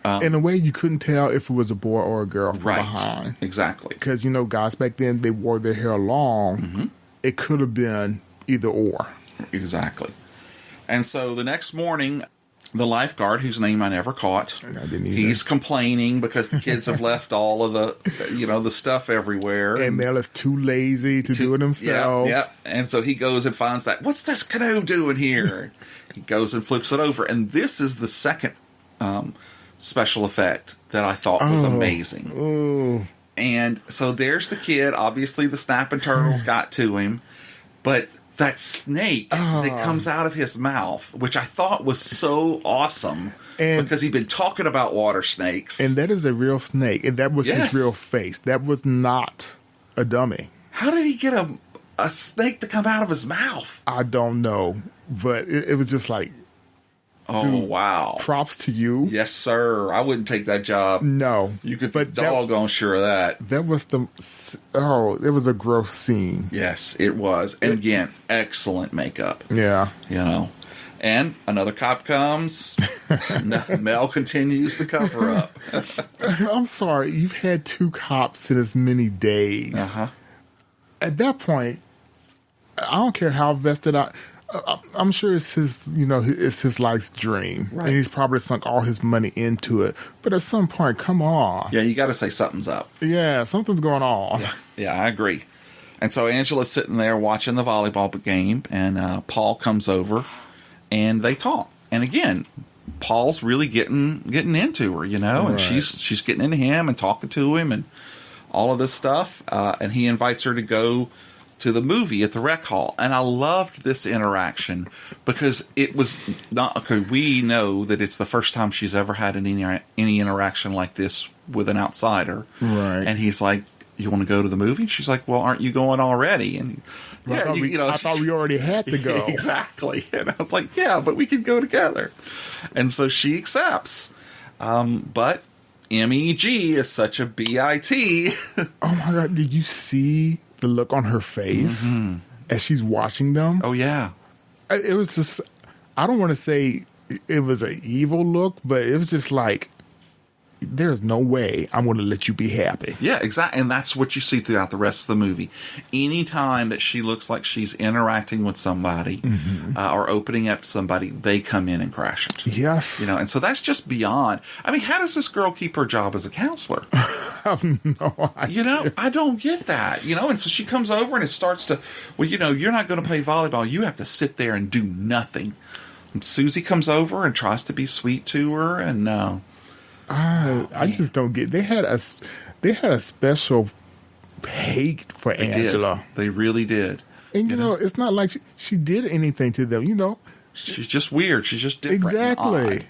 Speaker 6: In a way, you couldn't tell if it was a boy or a girl from behind.
Speaker 5: Exactly.
Speaker 6: Because, guys back then, they wore their hair long. Mm-hmm. It could have been either or.
Speaker 5: Exactly. And so the next morning, the lifeguard, whose name I never caught, he's complaining because the kids have left all of the stuff everywhere.
Speaker 6: And Mel is too lazy to do it himself.
Speaker 5: Yeah. And so he goes and finds that, what's this canoe doing here? He goes and flips it over. And this is the second special effect that I thought was amazing.
Speaker 6: Oh.
Speaker 5: And so there's the kid. Obviously, the snapping turtles got to him. But that snake that comes out of his mouth, which I thought was so awesome, because he'd been talking about water snakes.
Speaker 6: And that is a real snake. And that was his real face. That was not a dummy.
Speaker 5: How did he get a snake to come out of his mouth?
Speaker 6: I don't know, but it was just like,
Speaker 5: Oh,
Speaker 6: dude,
Speaker 5: wow.
Speaker 6: props to you.
Speaker 5: Yes, sir. I wouldn't take that job.
Speaker 6: No.
Speaker 5: You could be
Speaker 6: but
Speaker 5: doggone sure of that.
Speaker 6: That was it was a gross scene.
Speaker 5: Yes, it was. And again, excellent makeup.
Speaker 6: Yeah.
Speaker 5: You know. And another cop comes. Mel continues to cover up.
Speaker 6: I'm sorry. You've had 2 cops in as many days.
Speaker 5: Uh-huh.
Speaker 6: At that point, I don't care how vested I'm sure it's his, it's his life's dream.
Speaker 5: Right.
Speaker 6: And he's probably sunk all his money into it. But at some point, come on.
Speaker 5: Yeah, you got to say something's up.
Speaker 6: Yeah, something's going on.
Speaker 5: Yeah, I agree. And so Angela's sitting there watching the volleyball game, and Paul comes over, and they talk. And again, Paul's really getting into her, and
Speaker 6: Right.
Speaker 5: she's getting into him and talking to him and all of this stuff. And he invites her to go to the movie at the rec hall. And I loved this interaction because it was not, okay, we know that it's the first time she's ever had any interaction like this with an outsider.
Speaker 6: Right.
Speaker 5: And he's like, you want to go to the movie? She's like, well, aren't you going already? And
Speaker 6: I thought we already had to go.
Speaker 5: Exactly. And I was like, yeah, but we could go together. And so she accepts. But MEG is such a BIT.
Speaker 6: Oh my God. Did you see the look on her face as she's watching them?
Speaker 5: Oh, yeah.
Speaker 6: It was just, I don't want to say it was an evil look, but it was just like, there's no way I'm going to let you be happy.
Speaker 5: Yeah, exactly. And that's what you see throughout the rest of the movie. Anytime that she looks like she's interacting with somebody or opening up to somebody, they come in and crash it.
Speaker 6: Yes.
Speaker 5: And so that's just beyond. I mean, how does this girl keep her job as a counselor?
Speaker 6: I have no idea.
Speaker 5: I don't get that. And so she comes over and it starts to, well, you're not going to play volleyball. You have to sit there and do nothing. And Susie comes over and tries to be sweet to her, and
Speaker 6: I just don't get. They had a special hate for Angela.
Speaker 5: They really did.
Speaker 6: And it's not like she did anything to them.
Speaker 5: She's just weird. She's just different.
Speaker 6: Exactly.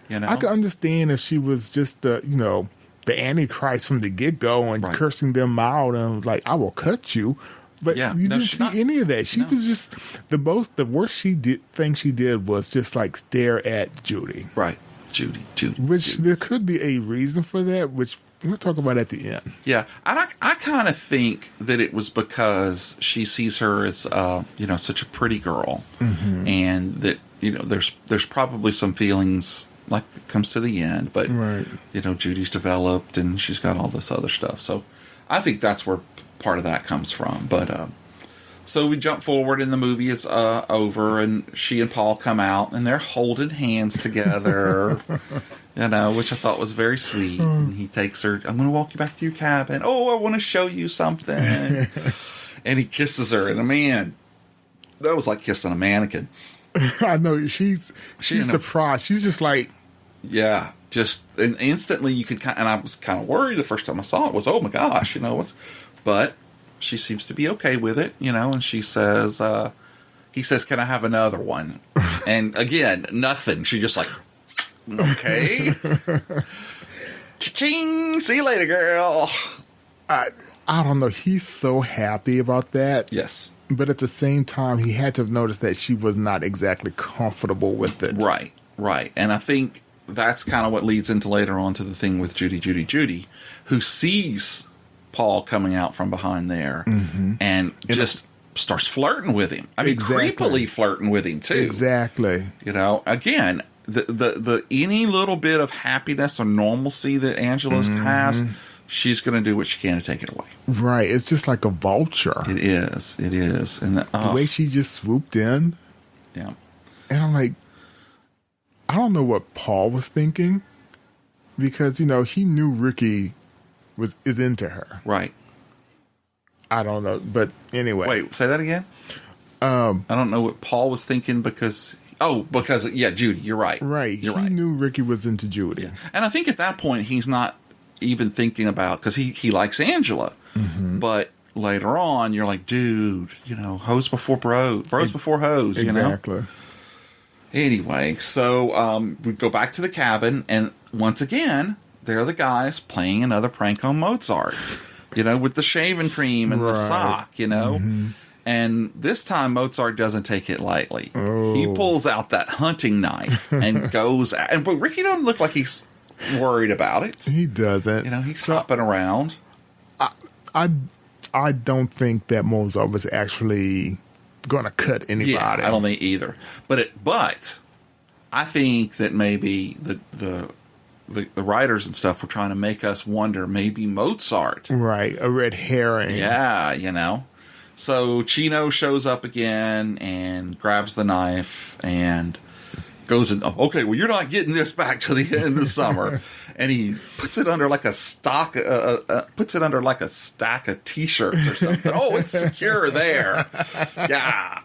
Speaker 5: And odd,
Speaker 6: I could understand if she was just the Antichrist from the get go and cursing them out and like, I will cut you. But you didn't see any of that. She was just the worst thing she did was just like stare at Judy.
Speaker 5: Right. Judy.
Speaker 6: Which there could be a reason for that, which we'll talk about at the end.
Speaker 5: Yeah. And I kind of think that it was because she sees her as, such a pretty girl. And that, there's probably some feelings like it comes to the end. But, Judy's developed and she's got all this other stuff. So I think that's where part of that comes from. But, so we jump forward and the movie is over and she and Paul come out and they're holding hands together, which I thought was very sweet. And he takes her, I'm going to walk you back to your cabin. Oh, I want to show you something. And he kisses her. And man, that was like kissing a mannequin.
Speaker 6: I know. She's surprised. She's just like.
Speaker 5: Yeah. And instantly you could and I was kind of worried the first time I saw it was, oh my gosh, but she seems to be okay with it, and she says, he says, can I have another one? And again, nothing. She just like, okay. Cha-ching! See you later, girl.
Speaker 6: I don't know. He's so happy about that.
Speaker 5: Yes.
Speaker 6: But at the same time, he had to have noticed that she was not exactly comfortable with it.
Speaker 5: Right. And I think that's kind of what leads into later on to the thing with Judy, who sees Paul coming out from behind there and just starts flirting with him. I mean, creepily flirting with him too.
Speaker 6: Exactly.
Speaker 5: Again, the any little bit of happiness or normalcy that Angela has, she's going to do what she can to take it away.
Speaker 6: Right. It's just like a vulture.
Speaker 5: It is. And
Speaker 6: the way she just swooped in.
Speaker 5: Yeah.
Speaker 6: And I'm like, I don't know what Paul was thinking because, he knew Ricky is into her.
Speaker 5: Right.
Speaker 6: I don't know. But anyway.
Speaker 5: Wait, say that again? I don't know what Paul was thinking because Judy, you're right.
Speaker 6: Right. He knew Ricky was into Judy.
Speaker 5: Yeah. And I think at that point he's not even thinking about, because he likes Angela. But later on you're like, dude, hoes before bros before hoes,
Speaker 6: Exactly.
Speaker 5: Anyway, so we go back to the cabin and once again, there are the guys playing another prank on Mozart. with the shaving cream and the sock, And this time Mozart doesn't take it lightly. He pulls out that hunting knife and goes at, but Ricky doesn't look like he's worried about it.
Speaker 6: He doesn't.
Speaker 5: He's hopping around.
Speaker 6: I don't think that Mozart was actually going to cut anybody.
Speaker 5: Yeah, I don't think either. But I think that maybe the writers and stuff were trying to make us wonder, maybe Mozart.
Speaker 6: Right, a red herring.
Speaker 5: Yeah, So Chino shows up again and grabs the knife and goes in. Oh, okay, well, you're not getting this back to the end of the summer. And he puts it under like a stack of T-shirts or something. Oh, it's secure there. Yeah.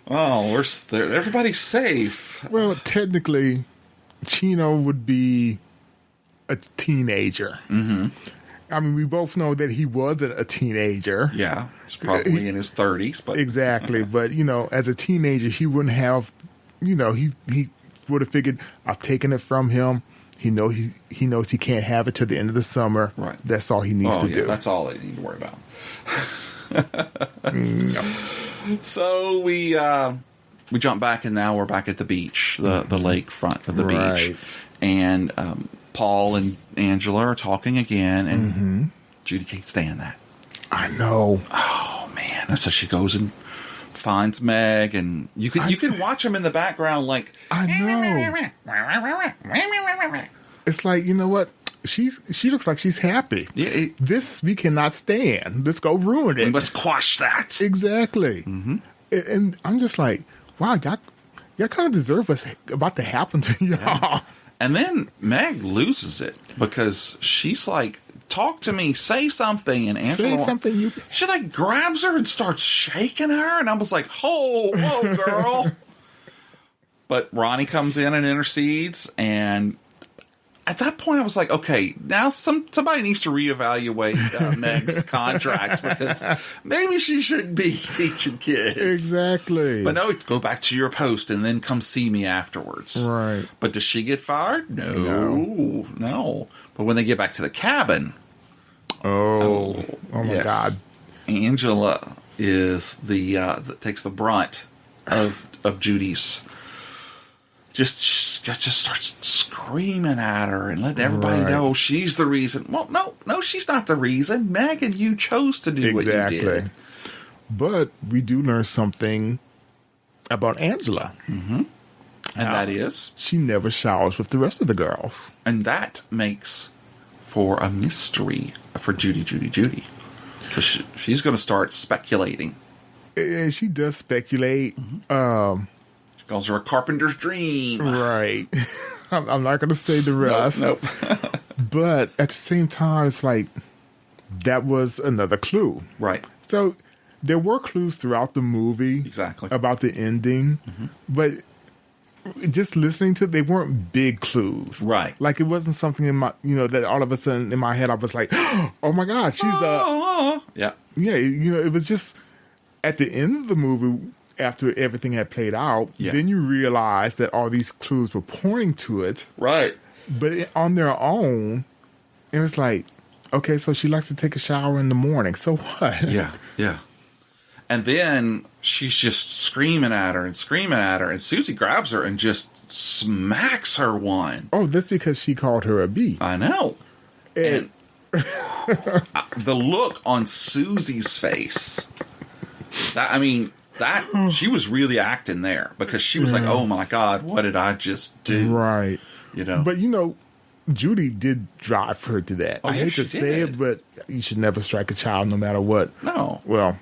Speaker 5: Oh, everybody's safe.
Speaker 6: Well, technically, Chino would be a teenager. Mm-hmm. I mean, we both know that he wasn't a teenager.
Speaker 5: Yeah, he's probably in his 30s. But
Speaker 6: exactly. But, as a teenager, he wouldn't have, he would have figured, I've taken it from him. He knows he can't have it till the end of the summer. Right. That's all he needs to do.
Speaker 5: That's all they need to worry about. No. So we jump back, and now we're back at the beach, the lakefront of the beach. And Paul and Angela are talking again, and Judy can't stand that.
Speaker 6: I know.
Speaker 5: Oh, man. And so she goes and finds Meg, and you can watch them in the background like,
Speaker 6: I know. It's like, you know what? She looks like she's happy.
Speaker 5: Yeah,
Speaker 6: this we cannot stand. Let's go ruin it.
Speaker 5: We must quash that.
Speaker 6: Exactly. Mm-hmm. And I'm just like, wow, y'all kind of deserve what's about to happen to y'all.
Speaker 5: Yeah. And then Meg loses it because she's like, talk to me, say something. And Angela,
Speaker 6: say something.
Speaker 5: She like grabs her and starts shaking her. And I was like, whoa, girl. But Ronnie comes in and intercedes. And at that point, I was like, okay, now somebody needs to reevaluate Meg's contract because maybe she shouldn't be teaching kids.
Speaker 6: Exactly.
Speaker 5: But no, go back to your post and then come see me afterwards.
Speaker 6: Right.
Speaker 5: But does she get fired? No. But when they get back to the cabin.
Speaker 6: Oh my God.
Speaker 5: Angela is that takes the brunt of Judy's. Just starts screaming at her and letting everybody know she's the reason. Well, no, she's not the reason. Megan, you chose to do what you did.
Speaker 6: But we do learn something about Angela.
Speaker 5: Mm-hmm. And that is?
Speaker 6: She never showers with the rest of the girls.
Speaker 5: And that makes for a mystery for Judy. Because she's going to start speculating.
Speaker 6: And she does speculate.
Speaker 5: Mm-hmm. Calls her a carpenter's dream.
Speaker 6: Right. I'm not going to say the rest.
Speaker 5: Nope.
Speaker 6: But at the same time, it's like, that was another clue.
Speaker 5: Right.
Speaker 6: So there were clues throughout the movie.
Speaker 5: Exactly. About
Speaker 6: the ending. Mm-hmm. But just listening to it, they weren't big clues.
Speaker 5: Right.
Speaker 6: Like, it wasn't something in my, that all of a sudden in my head, I was like, oh my God, she's
Speaker 5: Yeah.
Speaker 6: Yeah, it was just at the end of the movie, after everything had played out, then you realize that all these clues were pointing to it.
Speaker 5: Right.
Speaker 6: But on their own, it was like, okay, so she likes to take a shower in the morning. So what?
Speaker 5: Yeah. And then she's just screaming at her. And Susie grabs her and just smacks her one.
Speaker 6: Oh, that's because she called her a bee.
Speaker 5: I know. And the look on Susie's face, she was really acting there because she was like, oh my God, what did I just do?
Speaker 6: Right.
Speaker 5: But
Speaker 6: Judy did drive her to that. I hate to say it, but you should never strike a child no matter what.
Speaker 5: No.
Speaker 6: Well,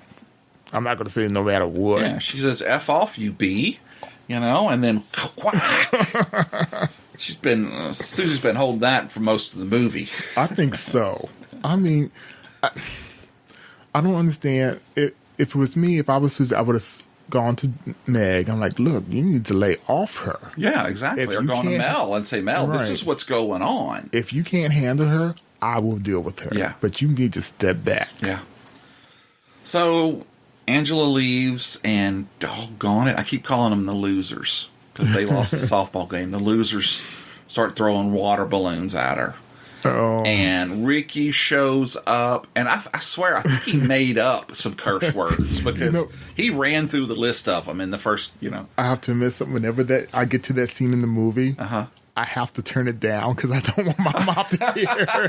Speaker 6: I'm not going to say no matter what.
Speaker 5: Yeah, she says, F off, you bee, and then quack. Susie's been holding that for most of the movie.
Speaker 6: I think so. I mean, I don't understand. If it was me, if I was Susie, I would have gone to Meg. I'm like, look, you need to lay off her.
Speaker 5: Yeah, exactly. Or go to Mel and say, Mel, this is what's going on.
Speaker 6: If you can't handle her, I will deal with her.
Speaker 5: Yeah.
Speaker 6: But you need to step back.
Speaker 5: Yeah. So Angela leaves, and doggone it, I keep calling them the losers because they lost the softball game. The losers start throwing water balloons at her. And Ricky shows up, and I swear, I think he made up some curse words because he ran through the list of them in the first,
Speaker 6: I have to admit something. Whenever I get to that scene in the movie, I have to turn it down because I don't want my mom to hear.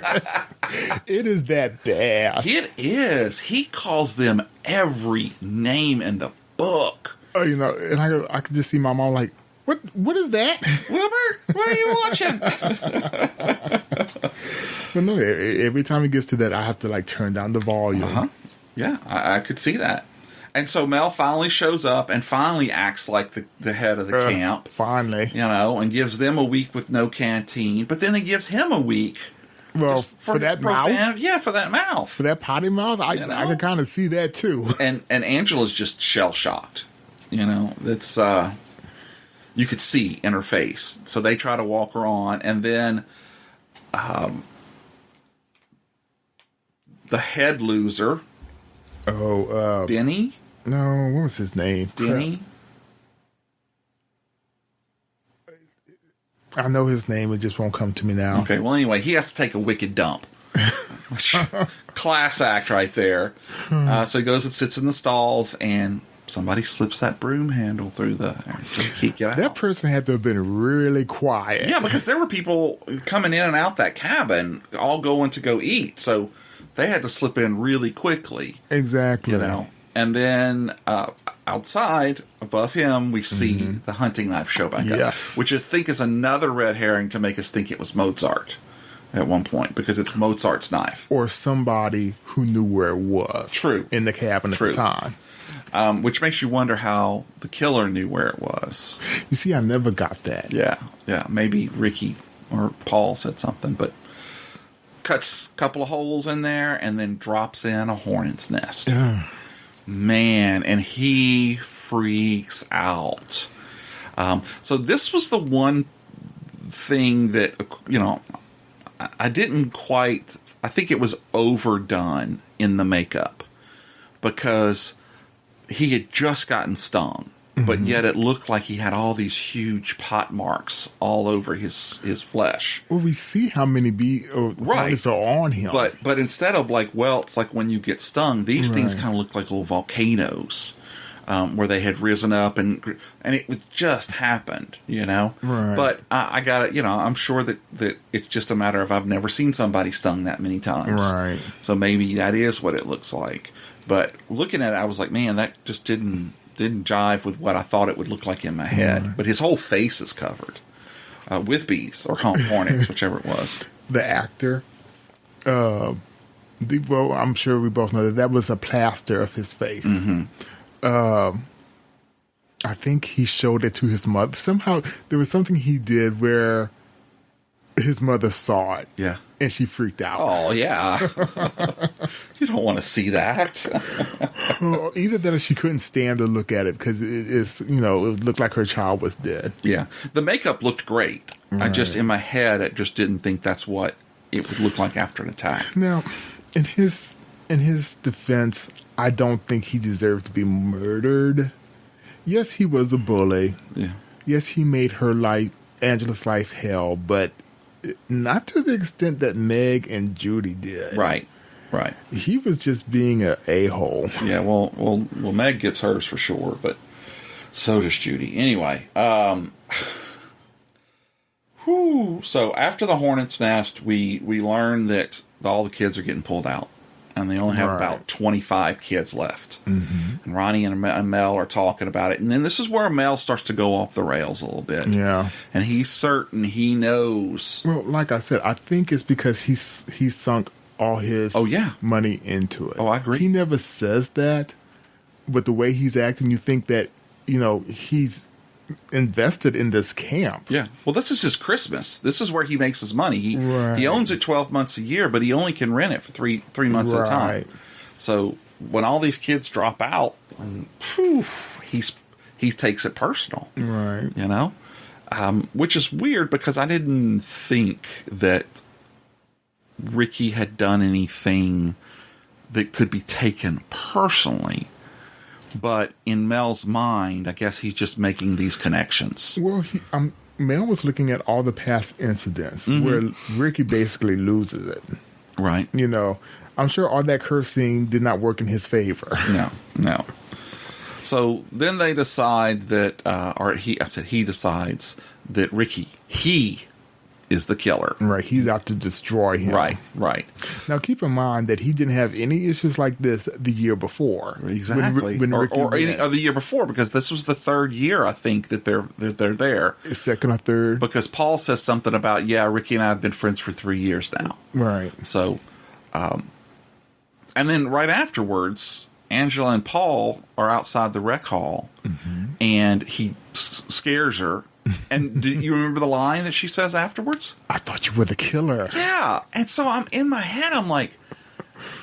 Speaker 6: It is that bad.
Speaker 5: It is. He calls them every name in the book.
Speaker 6: And I could just see my mom like, What is that?
Speaker 5: Wilbert, what are you watching?
Speaker 6: But no, every time it gets to that, I have to turn down the volume.
Speaker 5: Yeah, I could see that. And so Mel finally shows up and finally acts like the head of the camp.
Speaker 6: Finally.
Speaker 5: And gives them a week with no canteen. But then he gives him a week.
Speaker 6: Well, for that mouth?
Speaker 5: Yeah, for that mouth.
Speaker 6: For that potty mouth? I can kind of see that, too.
Speaker 5: And Angela's just shell-shocked. That's... you could see in her face. So they try to walk her on, and then the head loser, Benny?
Speaker 6: No, what was his name?
Speaker 5: Benny?
Speaker 6: I know his name, it just won't come to me now.
Speaker 5: Okay, well anyway, he has to take a wicked dump. Class act right there. So he goes and sits in the stalls, and somebody slips that broom handle through so he can't get out.
Speaker 6: That person had to have been really quiet.
Speaker 5: Yeah, because there were people coming in and out that cabin, all going to go eat, so they had to slip in really quickly.
Speaker 6: Exactly.
Speaker 5: And then outside, above him, we see the hunting knife show back up, which I think is another red herring to make us think it was Mozart at one point, because it's Mozart's knife.
Speaker 6: Or somebody who knew where it was.
Speaker 5: True.
Speaker 6: In the cabin at the time.
Speaker 5: Which makes you wonder how the killer knew where it was.
Speaker 6: You see, I never got that.
Speaker 5: Yeah. Maybe Ricky or Paul said something, but cuts a couple of holes in there and then drops in a hornet's nest. Man, and he freaks out. So this was the one thing that, I didn't quite... I think it was overdone in the makeup because he had just gotten stung, but yet it looked like he had all these huge pot marks all over his flesh.
Speaker 6: Well, we see how many hornets are on him.
Speaker 5: But instead of welts, like when you get stung, these things kind of look like little volcanoes where they had risen up, and it just happened,
Speaker 6: Right.
Speaker 5: But I got it, I'm sure that it's just a matter of I've never seen somebody stung that many times.
Speaker 6: Right.
Speaker 5: So maybe that is what it looks like. But looking at it, I was like, man, that just didn't jive with what I thought it would look like in my head.
Speaker 6: Right.
Speaker 5: But his whole face is covered with bees or hornets, whichever it was.
Speaker 6: The actor, I'm sure we both know that was a plaster of his face. I think he showed it to his mother. Somehow there was something he did where his mother saw it.
Speaker 5: Yeah.
Speaker 6: And she freaked out.
Speaker 5: Oh, yeah. You don't want to see that.
Speaker 6: Either that or she couldn't stand to look at it because it looked like her child was dead.
Speaker 5: Yeah. The makeup looked great.
Speaker 6: Right.
Speaker 5: In my head, I just didn't think that's what it would look like after an attack.
Speaker 6: Now, in his defense, I don't think he deserved to be murdered. Yes, he was a bully.
Speaker 5: Yeah.
Speaker 6: Yes, he made Angela's life hell, but not to the extent that Meg and Judy did.
Speaker 5: Right.
Speaker 6: He was just being an a-hole.
Speaker 5: Yeah, well, Meg gets hers for sure, but so does Judy. Anyway, so after the hornet's nest, we learn that all the kids are getting pulled out, and they only have about 25 kids left. And Ronnie and Mel are talking about it, and then this is where Mel starts to go off the rails a little bit.
Speaker 6: Yeah,
Speaker 5: and he's certain he knows.
Speaker 6: Well, like I said, I think it's because he's sunk all his money into it.
Speaker 5: Oh, I agree.
Speaker 6: He never says that, but the way he's acting, you think that he's invested in this camp.
Speaker 5: Yeah. Well, this is his Christmas. This is where he makes his money. He owns it 12 months a year, but he only can rent it for three months at a time. So when all these kids drop out, he takes it personal.
Speaker 6: Right.
Speaker 5: Which is weird because I didn't think that Ricky had done anything that could be taken personally. But in Mel's mind, I guess he's just making these connections.
Speaker 6: Well, Mel was looking at all the past incidents where Ricky basically loses it.
Speaker 5: Right.
Speaker 6: You know, I'm sure all that cursing did not work in his favor.
Speaker 5: No. So then they decide that, he decides that Ricky, he is the killer.
Speaker 6: Right. He's out to destroy him.
Speaker 5: Right.
Speaker 6: Now, keep in mind that he didn't have any issues like this the year before.
Speaker 5: Exactly.
Speaker 6: When
Speaker 5: or the year before, because this was the third year, I think, that they're there.
Speaker 6: Second or third.
Speaker 5: Because Paul says something about, Ricky and I have been friends for 3 years now.
Speaker 6: Right.
Speaker 5: So, and then right afterwards, Angela and Paul are outside the rec hall, and he scares her. And do you remember the line that she says afterwards?
Speaker 6: I thought you were the killer.
Speaker 5: Yeah. And so I'm in my head, I'm like,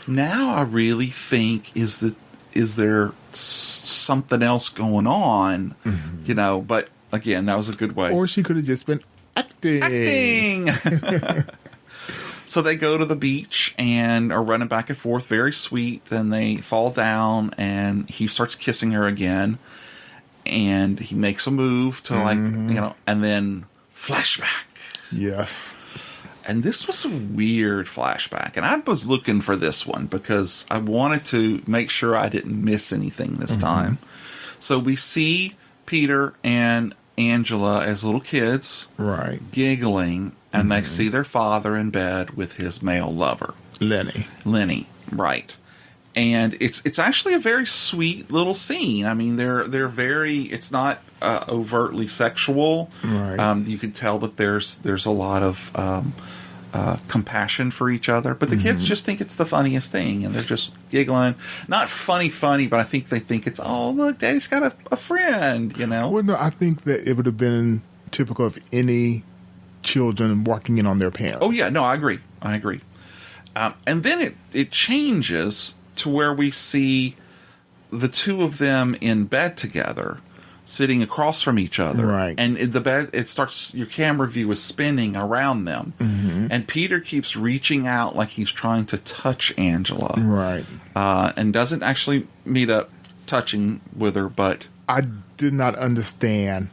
Speaker 5: now I really think, is there something else going on? You know, but again, that was a good way.
Speaker 6: Or she could have just been acting.
Speaker 5: So they go to the beach and are running back and forth, very sweet. Then they fall down and he starts kissing her again. And he makes a move to and then flashback.
Speaker 6: Yes.
Speaker 5: And this was a weird flashback. And I was looking for this one because I wanted to make sure I didn't miss anything this time. So we see Peter and Angela as little kids.
Speaker 6: Right.
Speaker 5: Giggling. And they see their father in bed with his male lover. Lenny. Right. And it's actually a very sweet little scene. I mean, they're very. It's not overtly sexual.
Speaker 6: Right.
Speaker 5: You can tell that there's a lot of compassion for each other. But the kids just think it's the funniest thing, and they're just giggling. Not funny, but I think they think it's, oh, look, Daddy's got a friend. You know.
Speaker 6: Well, no, I think that it would have been typical of any children walking in on their parents.
Speaker 5: Oh yeah, no, I agree. And then it changes to where we see the two of them in bed together, sitting across from each other.
Speaker 6: Right.
Speaker 5: And the bed, it starts, your camera view is spinning around them. And Peter keeps reaching out like he's trying to touch Angela.
Speaker 6: Right.
Speaker 5: And doesn't actually meet up touching with her, but...
Speaker 6: I did not understand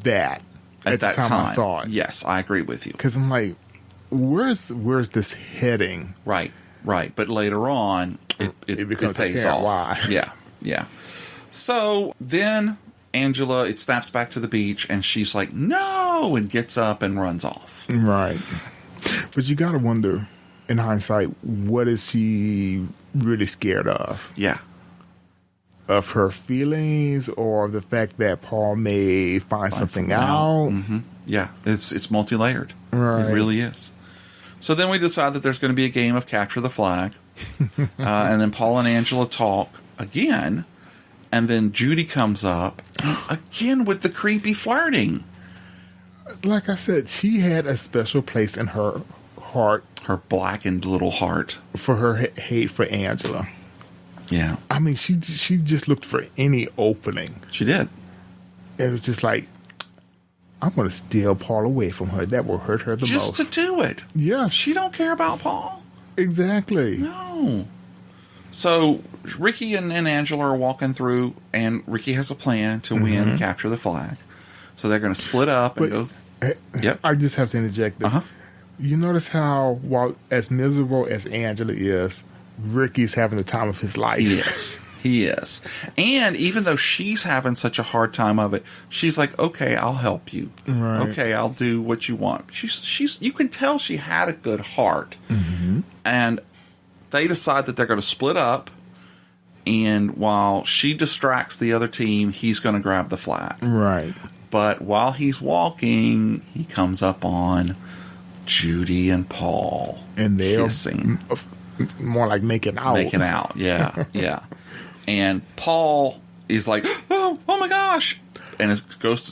Speaker 6: that at the time I saw it.
Speaker 5: Yes, I agree with you.
Speaker 6: Because I'm like, where's this heading?
Speaker 5: Right. But later on, it pays off.
Speaker 6: Why?
Speaker 5: Yeah. So then Angela, it snaps back to the beach, and she's like, no, and gets up and runs off.
Speaker 6: Right. But you got to wonder, in hindsight, what is she really scared of?
Speaker 5: Yeah.
Speaker 6: Of her feelings or the fact that Paul may find something out?
Speaker 5: Yeah, it's multi-layered.
Speaker 6: Right.
Speaker 5: It really is. So then we decide that there's going to be a game of capture the flag. And then Paul and Angela talk again. And then Judy comes up again with the creepy flirting.
Speaker 6: Like I said, she had a special place in her heart.
Speaker 5: Her blackened little heart.
Speaker 6: For her hate for Angela.
Speaker 5: Yeah.
Speaker 6: I mean, she just looked for any opening.
Speaker 5: She did.
Speaker 6: It was just like, I'm going to steal Paul away from her. That will hurt her the most.
Speaker 5: Just to do it.
Speaker 6: Yes.
Speaker 5: She don't care about Paul.
Speaker 6: Exactly.
Speaker 5: No. So Ricky and Angela are walking through, and Ricky has a plan to win and capture the flag. So they're going to split up and go. Yep.
Speaker 6: I just have to interject this. You notice how, while as miserable as Angela is, Ricky's having the time of his life.
Speaker 5: Yes, he is. And even though she's having such a hard time of it, she's like, okay, I'll help you.
Speaker 6: Right.
Speaker 5: Okay, I'll do what you want. She's you can tell she had a good heart. And they decide that they're going to split up, and while she distracts the other team, he's going to grab the flag.
Speaker 6: Right.
Speaker 5: But while he's walking, he comes up on Judy and Paul,
Speaker 6: and they're
Speaker 5: kissing.
Speaker 6: More like making out.
Speaker 5: Making out, yeah. And Paul is like, oh my gosh. And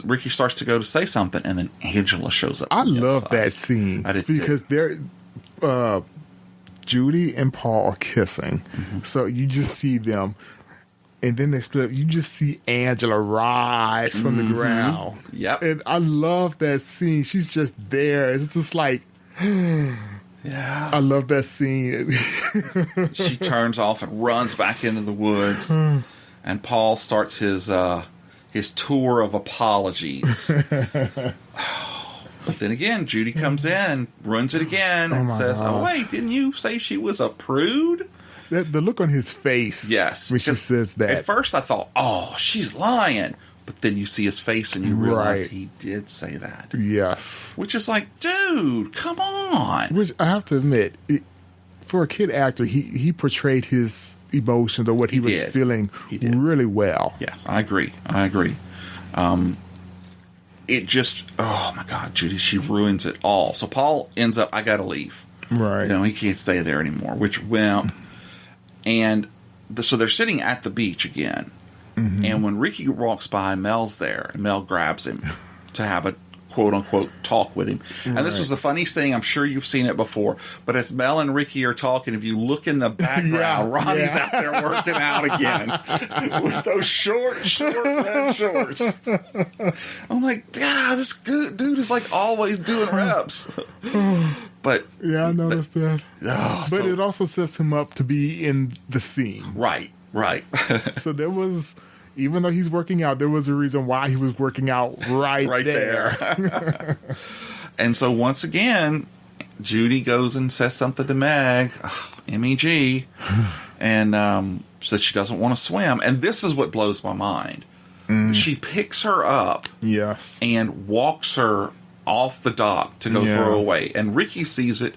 Speaker 5: Ricky starts to go to say something, and then Angela shows up.
Speaker 6: I love that scene.
Speaker 5: I did
Speaker 6: because they're Judy and Paul are kissing. So you just see them, and then they split up. You just see Angela rise from the ground.
Speaker 5: Yep.
Speaker 6: And I love that scene. She's just there. It's just like...
Speaker 5: Yeah.
Speaker 6: I love that scene.
Speaker 5: She turns off and runs back into the woods. And Paul starts his tour of apologies. But then again, Judy comes in and ruins it again and says,
Speaker 6: God.
Speaker 5: "Oh wait, didn't you say she was a prude?"
Speaker 6: The look on his face.
Speaker 5: Yes,
Speaker 6: when she says that.
Speaker 5: At first, I thought, "Oh, she's lying," but then you see his face and you realize
Speaker 6: Right.
Speaker 5: he did say that.
Speaker 6: Yes.
Speaker 5: Which is like, dude, come on.
Speaker 6: Which I have to admit, for a kid actor, he portrayed his emotions or what he was
Speaker 5: did.
Speaker 6: feeling
Speaker 5: He did.
Speaker 6: really well.
Speaker 5: Yes, I agree. It just, oh my God, Judy, she ruins it all. So Paul ends up, I got to leave.
Speaker 6: Right.
Speaker 5: You know, he can't stay there anymore, so they're sitting at the beach again.
Speaker 6: Mm-hmm.
Speaker 5: And when Ricky walks by, Mel's there, and Mel grabs him to have a quote-unquote talk with him. And this was the funniest thing. I'm sure you've seen it before. But as Mel and Ricky are talking, if you look in the background, Ronnie's out there working out again with those short red shorts. I'm like, yeah, this good dude is like always doing reps. But
Speaker 6: Yeah, I noticed that.
Speaker 5: oh,
Speaker 6: But
Speaker 5: so-
Speaker 6: it also sets him up to be in the scene.
Speaker 5: right.
Speaker 6: So there was, even though he's working out, there was a reason why he was working out right there.
Speaker 5: And so once again, Judy goes and says something to Meg, MEG, and says she doesn't want to swim. And this is what blows my mind. She picks her up
Speaker 6: Yes.
Speaker 5: and walks her off the dock to go
Speaker 6: Yeah.
Speaker 5: throw away. And Ricky sees it,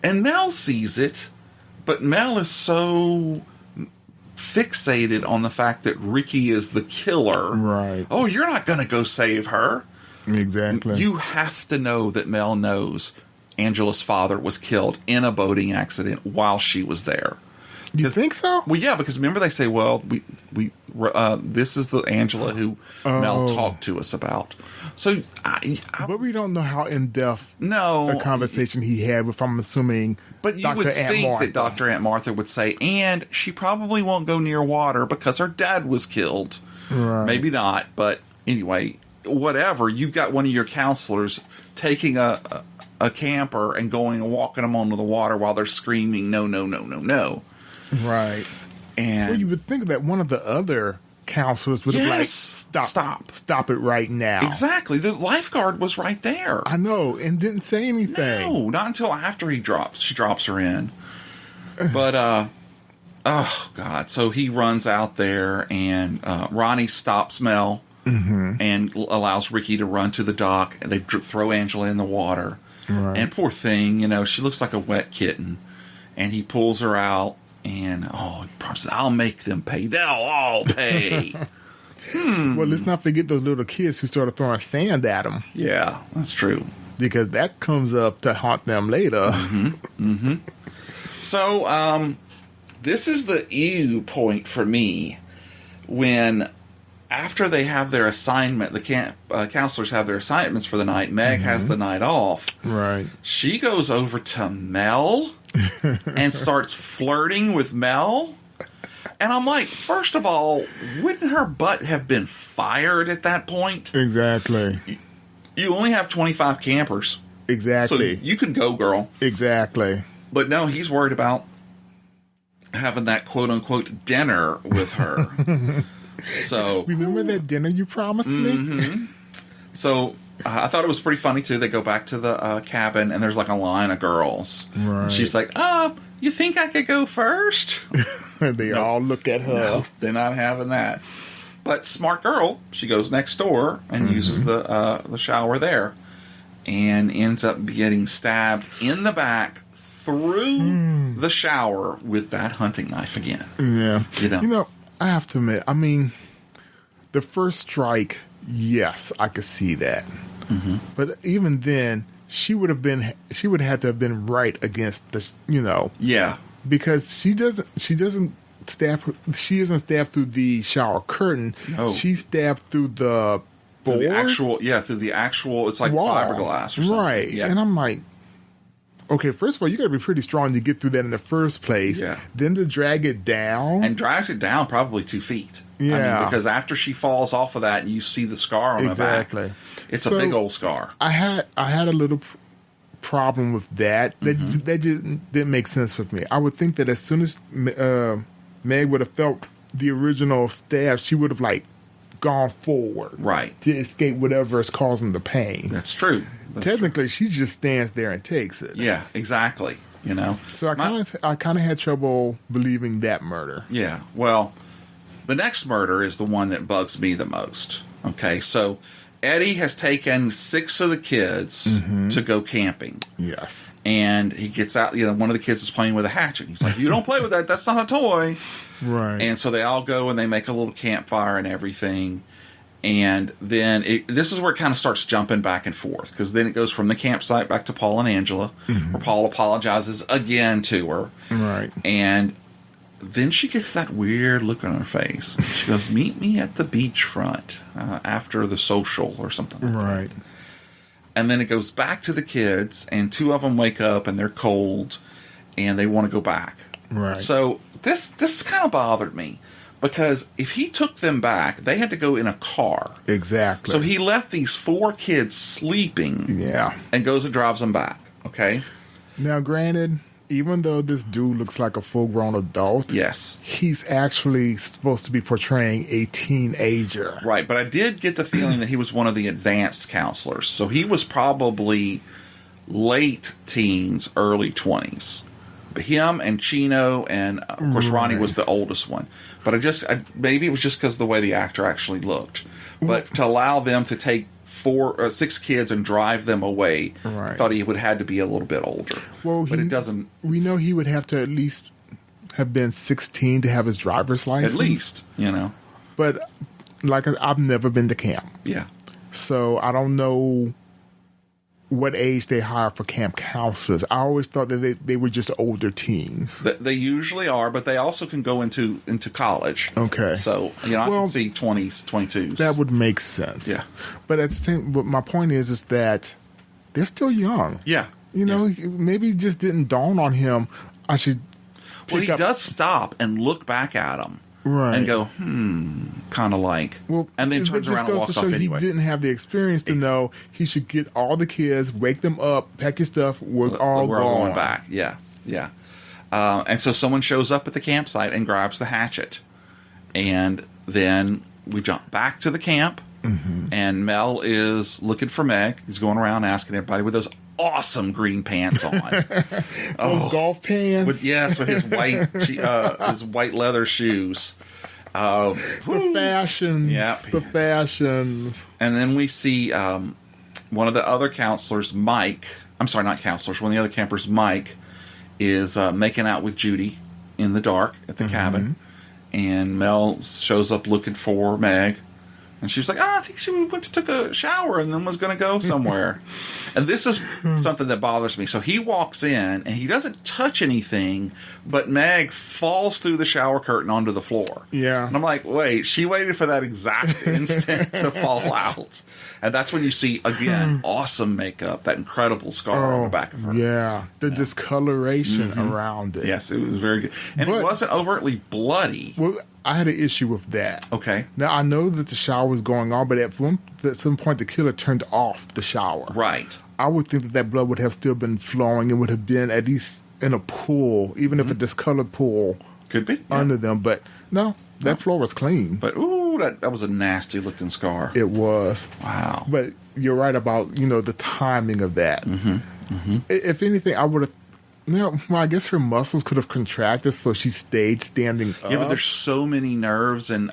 Speaker 5: and Mel sees it, but Mel is so fixated on the fact that Ricky is the killer.
Speaker 6: Right.
Speaker 5: Oh, you're not going to go save her.
Speaker 6: Exactly.
Speaker 5: You have to know that Mel knows Angela's father was killed in a boating accident while she was there.
Speaker 6: You think so?
Speaker 5: Well, yeah, because remember they say, well, this is the Angela who Mel talked to us about. So,
Speaker 6: But we don't know how in-depth
Speaker 5: no,
Speaker 6: a conversation he had with, I'm assuming,
Speaker 5: but you
Speaker 6: Dr.
Speaker 5: would
Speaker 6: Aunt
Speaker 5: think
Speaker 6: Martha.
Speaker 5: that Dr. Aunt Martha would say, and she probably won't go near water because her dad was killed.
Speaker 6: Right.
Speaker 5: Maybe not, but anyway, whatever. You've got one of your counselors taking a camper and going and walking them onto the water while they're screaming, no, no, no, no, no.
Speaker 6: Right.
Speaker 5: And
Speaker 6: Well, you would think that one of the other counselors would have
Speaker 5: Yes.
Speaker 6: like, stop it right now.
Speaker 5: exactly, the lifeguard was right there.
Speaker 6: I know, and didn't say anything.
Speaker 5: No, not until after she drops her in. But oh God! So he runs out there, and Ronnie stops Mel and allows Ricky to run to the dock. And they throw Angela in the water, and poor thing, you know, she looks like a wet kitten. And he pulls her out, and he promises, "I'll make them pay. They'll all pay."
Speaker 6: Well, let's not forget those little kids who started throwing sand at him,
Speaker 5: Yeah, that's true.
Speaker 6: because that comes up to haunt them later.
Speaker 5: So, this is the ew point for me when, after they have their assignment, the counselors have their assignments for the night, Meg has the night off.
Speaker 6: Right.
Speaker 5: She goes over to Mel and starts flirting with Mel. And I'm like, first of all, wouldn't her butt have been fired at that point?
Speaker 6: Exactly.
Speaker 5: You only have 25 campers. So
Speaker 6: Exactly.
Speaker 5: you could go, girl.
Speaker 6: Exactly.
Speaker 5: But no, he's worried about having that quote-unquote dinner with her. So,
Speaker 6: Remember that dinner you promised me?
Speaker 5: so I thought it was pretty funny, too. They go back to the cabin, and there's like a line of girls.
Speaker 6: Right.
Speaker 5: She's like, you think I could go first?
Speaker 6: And they all look at her.
Speaker 5: No, they're not having that. But smart girl, she goes next door and uses the shower there, and ends up getting stabbed in the back through the shower with that hunting knife again.
Speaker 6: Yeah.
Speaker 5: You know.
Speaker 6: I have to admit, I mean, the first strike, yes, I could see that. But even then, she would have had to have been right against the,
Speaker 5: Yeah.
Speaker 6: because she isn't stabbed through the shower curtain.
Speaker 5: No.
Speaker 6: She stabbed through the board.
Speaker 5: Through the actual, it's like
Speaker 6: wall.
Speaker 5: fiberglass or something.
Speaker 6: Right.
Speaker 5: Yeah.
Speaker 6: And I'm like, okay, first of all, you got to be pretty strong to get through that in the first place.
Speaker 5: Yeah.
Speaker 6: Then to drag it down.
Speaker 5: And drags it down probably 2 feet.
Speaker 6: Yeah.
Speaker 5: I mean, because after she falls off of that, you see the scar on
Speaker 6: Exactly.
Speaker 5: the back. It's
Speaker 6: So,
Speaker 5: a big old scar.
Speaker 6: I had a little problem with that. That just didn't make sense with me. I would think that as soon as Meg would have felt the original stab, she would have like gone forward.
Speaker 5: Right.
Speaker 6: To escape whatever is causing the pain.
Speaker 5: That's true. That's
Speaker 6: Technically, she just stands there and takes it.
Speaker 5: Yeah, exactly. You know?
Speaker 6: So I kind of had trouble believing that murder.
Speaker 5: Yeah. Well, the next murder is the one that bugs me the most. Okay, so Eddie has taken 6 of the kids to go camping.
Speaker 6: Yes.
Speaker 5: And he gets out, one of the kids is playing with a hatchet. He's like, you don't play with that. That's not a toy.
Speaker 6: Right.
Speaker 5: And so they all go and they make a little campfire and everything. And then this is where it kind of starts jumping back and forth. Because then it goes from the campsite back to Paul and Angela. Where Paul apologizes again to her.
Speaker 6: Right.
Speaker 5: And then she gets that weird look on her face. She goes, meet me at the beachfront after the social or something like
Speaker 6: Right.
Speaker 5: that. And then it goes back to the kids, and 2 of them wake up, and they're cold, and they want to go back.
Speaker 6: Right.
Speaker 5: So this kind of bothered me, because if he took them back, they had to go in a car.
Speaker 6: Exactly.
Speaker 5: So he left these 4 kids sleeping.
Speaker 6: Yeah.
Speaker 5: And goes and drives them back. Okay?
Speaker 6: Now, granted, even though this dude looks like a full-grown adult,
Speaker 5: Yes.
Speaker 6: he's actually supposed to be portraying a teenager.
Speaker 5: Right, but I did get the feeling that he was one of the advanced counselors. So he was probably late teens, early 20s. But him and Chino and, of course, Ronnie was the oldest one. But maybe it was just because of the way the actor actually looked. But to allow them to take 6 kids and drive them away,
Speaker 6: Right.
Speaker 5: I thought he would have had to be a little bit older.
Speaker 6: Well,
Speaker 5: but it doesn't.
Speaker 6: We know he would have to at least have been 16 to have his driver's license.
Speaker 5: At least,
Speaker 6: But like I've never been to camp,
Speaker 5: Yeah.
Speaker 6: so I don't know what age they hire for camp counselors. I always thought that they were just older teens.
Speaker 5: They usually are, but they also can go into college.
Speaker 6: Okay.
Speaker 5: So, I can see 20s, 22s.
Speaker 6: That would make sense.
Speaker 5: Yeah.
Speaker 6: But at the same, but my point is that they're still young.
Speaker 5: Yeah.
Speaker 6: Maybe it just didn't dawn on him. I should.
Speaker 5: Well, he does stop and look back at them.
Speaker 6: Right.
Speaker 5: And go, kind of like.
Speaker 6: Well,
Speaker 5: and then
Speaker 6: it
Speaker 5: turns
Speaker 6: just
Speaker 5: around and
Speaker 6: goes
Speaker 5: walks
Speaker 6: to
Speaker 5: off
Speaker 6: show
Speaker 5: anyway.
Speaker 6: He didn't have the experience to know he should get all the kids, wake them up, pack your stuff. We're all
Speaker 5: going back. Yeah. Yeah. And so someone shows up at the campsite and grabs the hatchet. And then we jump back to the camp. And Mel is looking for Meg. He's going around asking everybody with those awesome green pants on.
Speaker 6: Those golf pants.
Speaker 5: With his white leather shoes.
Speaker 6: The fashions.
Speaker 5: Yeah.
Speaker 6: The fashions.
Speaker 5: And then we see one of the other counselors, Mike. I'm sorry, not counselors. One of the other campers, Mike, is making out with Judy in the dark at the cabin. And Mel shows up looking for Meg. And she was like, I think she went to took a shower and then was going to go somewhere. And this is something that bothers me. So he walks in, and he doesn't touch anything, but Meg falls through the shower curtain onto the floor.
Speaker 6: Yeah.
Speaker 5: And I'm like, wait, she waited for that exact instant to fall out. And that's when you see, again, awesome makeup, that incredible scar on the back of her.
Speaker 6: Yeah. The discoloration around it.
Speaker 5: Yes, it was very good. And it wasn't overtly bloody.
Speaker 6: Well, I had an issue with that.
Speaker 5: Okay.
Speaker 6: Now, I know that the shower was going on, but at some point the killer turned off the shower.
Speaker 5: Right.
Speaker 6: I would think that blood would have still been flowing and would have been at least in a pool, even if a discolored pool.
Speaker 5: Could be.
Speaker 6: Under them. But no, that floor was clean.
Speaker 5: But, ooh, that was a nasty looking scar.
Speaker 6: It was.
Speaker 5: Wow.
Speaker 6: But you're right about, the timing of that. If anything, I would have... I guess her muscles could have contracted, so she stayed standing up.
Speaker 5: Yeah, but there's so many nerves and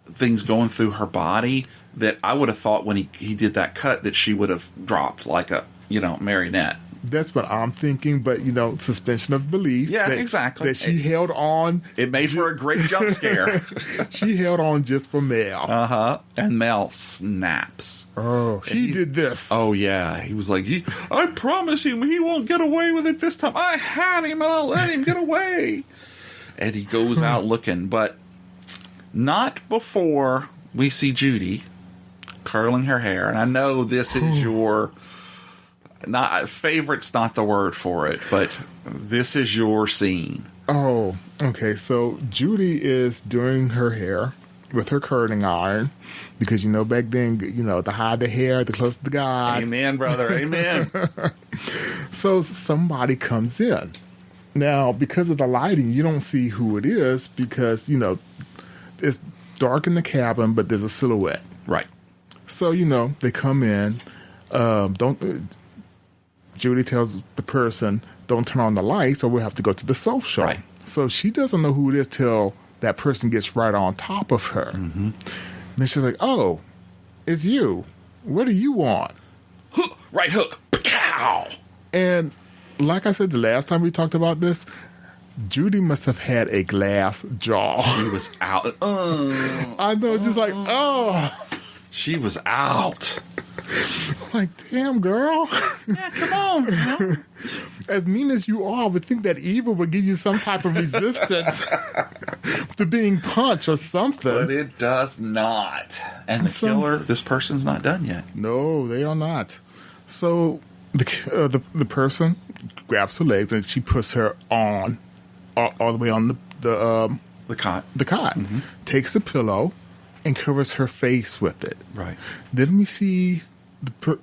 Speaker 5: things going through her body that I would have thought when he did that cut that she would have dropped like a marionette.
Speaker 6: That's what I'm thinking, but suspension of belief.
Speaker 5: Yeah, exactly.
Speaker 6: That she held on.
Speaker 5: It made for a great jump scare.
Speaker 6: She held on just for Mel.
Speaker 5: And Mel snaps.
Speaker 6: Oh, he did this.
Speaker 5: Oh yeah, he was like, I promise him he won't get away with it this time. I had him and I'll let him get away. And he goes out looking, but not before we see Judy curling her hair. And I know this is your... favorite's not the word for it, but this is your scene.
Speaker 6: Oh, okay. So Judy is doing her hair with her curling iron because back then, to hide the hair, the closer to God.
Speaker 5: Amen, brother. Amen.
Speaker 6: So somebody comes in. Now, because of the lighting, you don't see who it is because, it's dark in the cabin, but there's a silhouette.
Speaker 5: Right.
Speaker 6: So, they come in. Judy tells the person, don't turn on the lights or we'll have to go to the soap show.
Speaker 5: Right.
Speaker 6: So she doesn't know who it is till that person gets right on top of her. Mm-hmm. Then she's like, oh, it's you. What do you want?
Speaker 5: Hook, right hook. Pow!
Speaker 6: And like I said the last time we talked about this, Judy must have had a glass jaw.
Speaker 5: She was out.
Speaker 6: I know, just like, oh.
Speaker 5: She was out.
Speaker 6: I'm like, damn, girl.
Speaker 5: Yeah, come on.
Speaker 6: As mean as you are, I would think that evil would give you some type of resistance to being punched or something.
Speaker 5: But it does not. And the killer, this person's not done yet.
Speaker 6: No, they are not. So the person grabs her legs and she puts her on, all the way on the
Speaker 5: cot.
Speaker 6: The cot. Mm-hmm. Takes the pillow and covers her face with it.
Speaker 5: Right.
Speaker 6: Then we see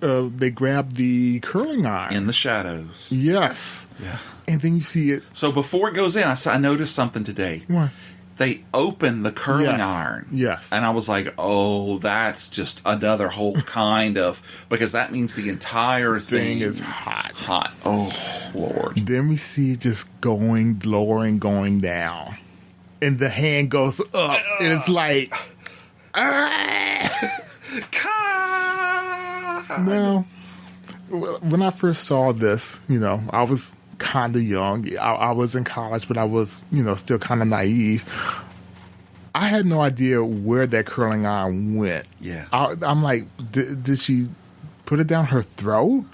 Speaker 6: they grab the curling iron.
Speaker 5: In the shadows.
Speaker 6: Yes.
Speaker 5: Yeah.
Speaker 6: And then you see it.
Speaker 5: So before it goes in, I noticed something today.
Speaker 6: What?
Speaker 5: They open the curling iron.
Speaker 6: Yes.
Speaker 5: And I was like, oh, that's just another whole kind of, because that means the entire thing
Speaker 6: is hot.
Speaker 5: Hot. Oh, Lord.
Speaker 6: Then we see it just going, lowering, going down. And the hand goes up. And it's like, Now, when I first saw this, I was kind of young. I was in college, but I was, still kind of naive. I had no idea where that curling iron went.
Speaker 5: Yeah.
Speaker 6: I'm like, did she put it down her throat?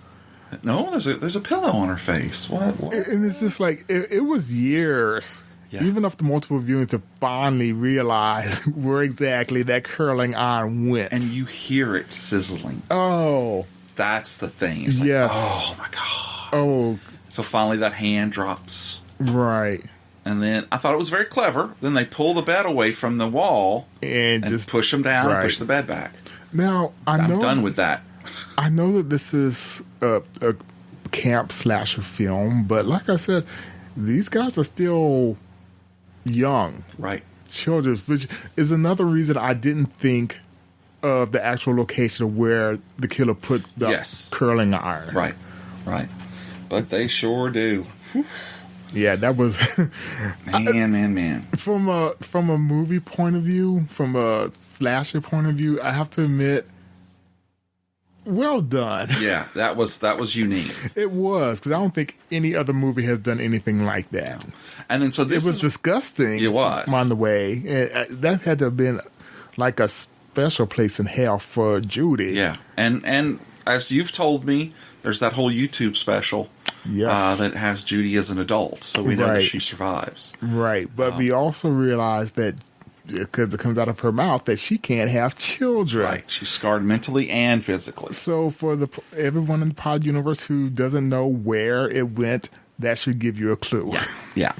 Speaker 5: No, there's a pillow on her face. What?
Speaker 6: And it's just like, it was years. Yeah. Even after multiple viewings to finally realize where exactly that curling iron went.
Speaker 5: And you hear it sizzling.
Speaker 6: Oh.
Speaker 5: That's the thing. It's like,
Speaker 6: yes.
Speaker 5: Oh, my God.
Speaker 6: Oh.
Speaker 5: So finally that hand drops.
Speaker 6: Right.
Speaker 5: And then I thought it was very clever. Then they pull the bed away from the wall and just push them down and push the bed back.
Speaker 6: Now, I'm
Speaker 5: done with that.
Speaker 6: I know that this is a camp slasher film, but like I said, these guys are still young.
Speaker 5: Right.
Speaker 6: Children, which is another reason I didn't think of the actual location of where the killer put the curling iron.
Speaker 5: Right. Right. But they sure do. Whew.
Speaker 6: Yeah, that was
Speaker 5: man.
Speaker 6: From a movie point of view, from a slasher point of view, I have to admit, well done.
Speaker 5: Yeah, that was unique.
Speaker 6: It was, because I don't think any other movie has done anything like that.
Speaker 5: And then
Speaker 6: it was disgusting.
Speaker 5: It was
Speaker 6: on the way. That had to have been like a special place in hell for Judy.
Speaker 5: Yeah, and as you've told me, there's that whole YouTube special.
Speaker 6: Yes.
Speaker 5: That has Judy as an adult, so we know that she survives.
Speaker 6: Right, but we also realize that, because it comes out of her mouth, that she can't have children.
Speaker 5: Right, she's scarred mentally and physically.
Speaker 6: So for everyone in the pod universe who doesn't know where it went, that should give you a clue.
Speaker 5: Yeah.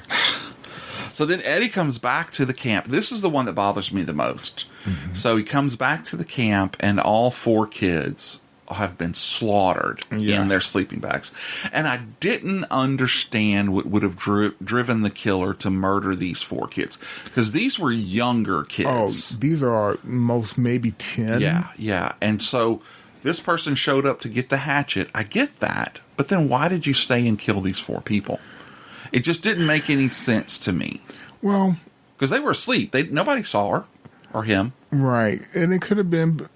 Speaker 5: So then Eddie comes back to the camp. This is the one that bothers me the most. Mm-hmm. So he comes back to the camp, and all 4 kids have been slaughtered in their sleeping bags. And I didn't understand what would have driven the killer to murder these 4 kids. Because these were younger kids.
Speaker 6: Oh, these are most maybe 10.
Speaker 5: Yeah. And so this person showed up to get the hatchet. I get that. But then why did you stay and kill these 4 people? It just didn't make any sense to me.
Speaker 6: Well,
Speaker 5: because they were asleep. Nobody saw her or him.
Speaker 6: Right. And it could have been...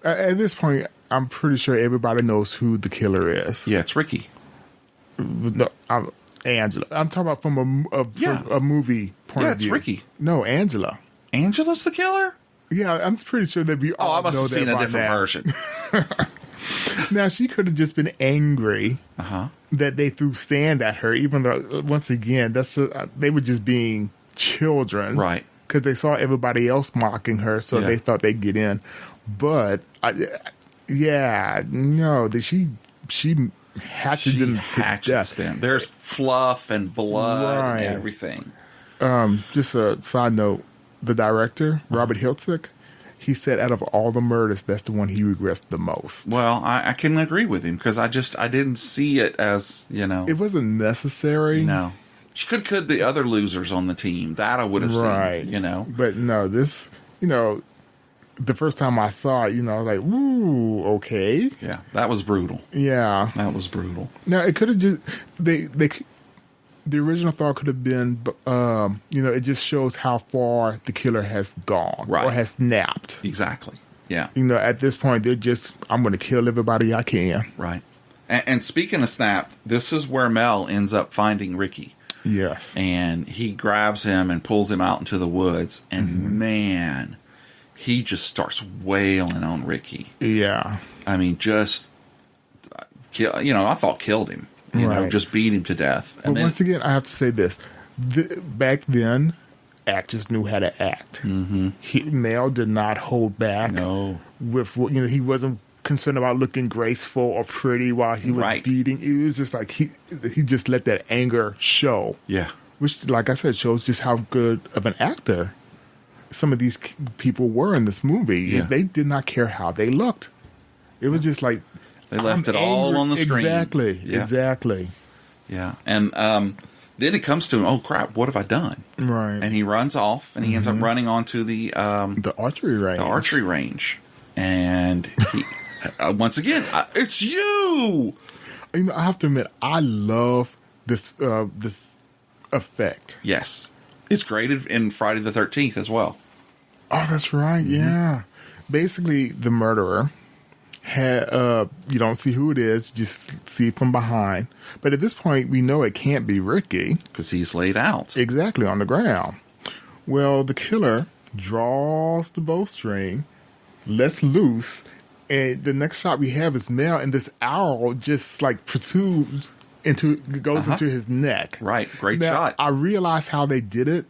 Speaker 6: At this point, I'm pretty sure everybody knows who the killer is.
Speaker 5: Yeah, it's Ricky.
Speaker 6: No, Angela. I'm talking about from a movie point of view.
Speaker 5: Yeah, it's Ricky.
Speaker 6: No, Angela.
Speaker 5: Angela's the killer?
Speaker 6: Yeah, I'm pretty sure that we all know that. Oh, I must have seen a different version. Now, she could have just been angry that they threw sand at her, even though, once again, they were just being children.
Speaker 5: Right.
Speaker 6: Because they saw everybody else mocking her, so they thought they'd get in. But, she hatchets
Speaker 5: them. There's fluff and blood and everything.
Speaker 6: Just a side note, the director, Robert Hiltzik, he said out of all the murders, that's the one he regrets the most.
Speaker 5: Well, I can agree with him, because I didn't see it as,
Speaker 6: It wasn't necessary.
Speaker 5: No. She could the other losers on the team. That I would have seen,
Speaker 6: But no, this... the first time I saw it, I was like, "Ooh, okay."
Speaker 5: Yeah, that was brutal.
Speaker 6: Yeah,
Speaker 5: That was brutal.
Speaker 6: now it could have just the original thought could have been, it just shows how far the killer has gone or
Speaker 5: Right.
Speaker 6: has snapped.
Speaker 5: Exactly. Yeah.
Speaker 6: At this point, they're just, I'm going to kill everybody I can.
Speaker 5: Right. And speaking of snap, this is where Mel ends up finding Ricky.
Speaker 6: Yes.
Speaker 5: And he grabs him and pulls him out into the woods. And man, he just starts wailing on Ricky.
Speaker 6: Yeah.
Speaker 5: I mean, just, I thought killed him.
Speaker 6: Right.
Speaker 5: Just beat him to death.
Speaker 6: But once again, I have to say this. Back then, actors knew how to act. Mel did not hold back.
Speaker 5: No.
Speaker 6: With he wasn't concerned about looking graceful or pretty while he was
Speaker 5: Right.
Speaker 6: beating. It was just like he just let that anger show.
Speaker 5: Yeah.
Speaker 6: Which, like I said, shows just how good of an actor some of these people were in this movie.
Speaker 5: Yeah.
Speaker 6: They did not care how they looked. It was just like,
Speaker 5: They left
Speaker 6: I'm
Speaker 5: it all
Speaker 6: angry.
Speaker 5: on the screen.
Speaker 6: Exactly.
Speaker 5: Yeah.
Speaker 6: Exactly.
Speaker 5: Yeah. And then it comes to him, oh, crap, what have I done?
Speaker 6: Right.
Speaker 5: And he runs off, and he ends up running onto the
Speaker 6: archery range.
Speaker 5: The archery range. And he, once again, it's you!
Speaker 6: I have to admit, I love this this effect.
Speaker 5: Yes. It's graded in Friday the 13th as well.
Speaker 6: Oh, that's right. Yeah. Basically, the murderer had you don't see who it is, just see it from behind. But at this point, we know it can't be Ricky
Speaker 5: because he's laid out
Speaker 6: exactly on the ground. Well, the killer draws the bowstring, lets loose, and the next shot we have is Mel, and this arrow just like protrudes goes into his neck.
Speaker 5: Right, great
Speaker 6: now,
Speaker 5: shot.
Speaker 6: I realize how they did it,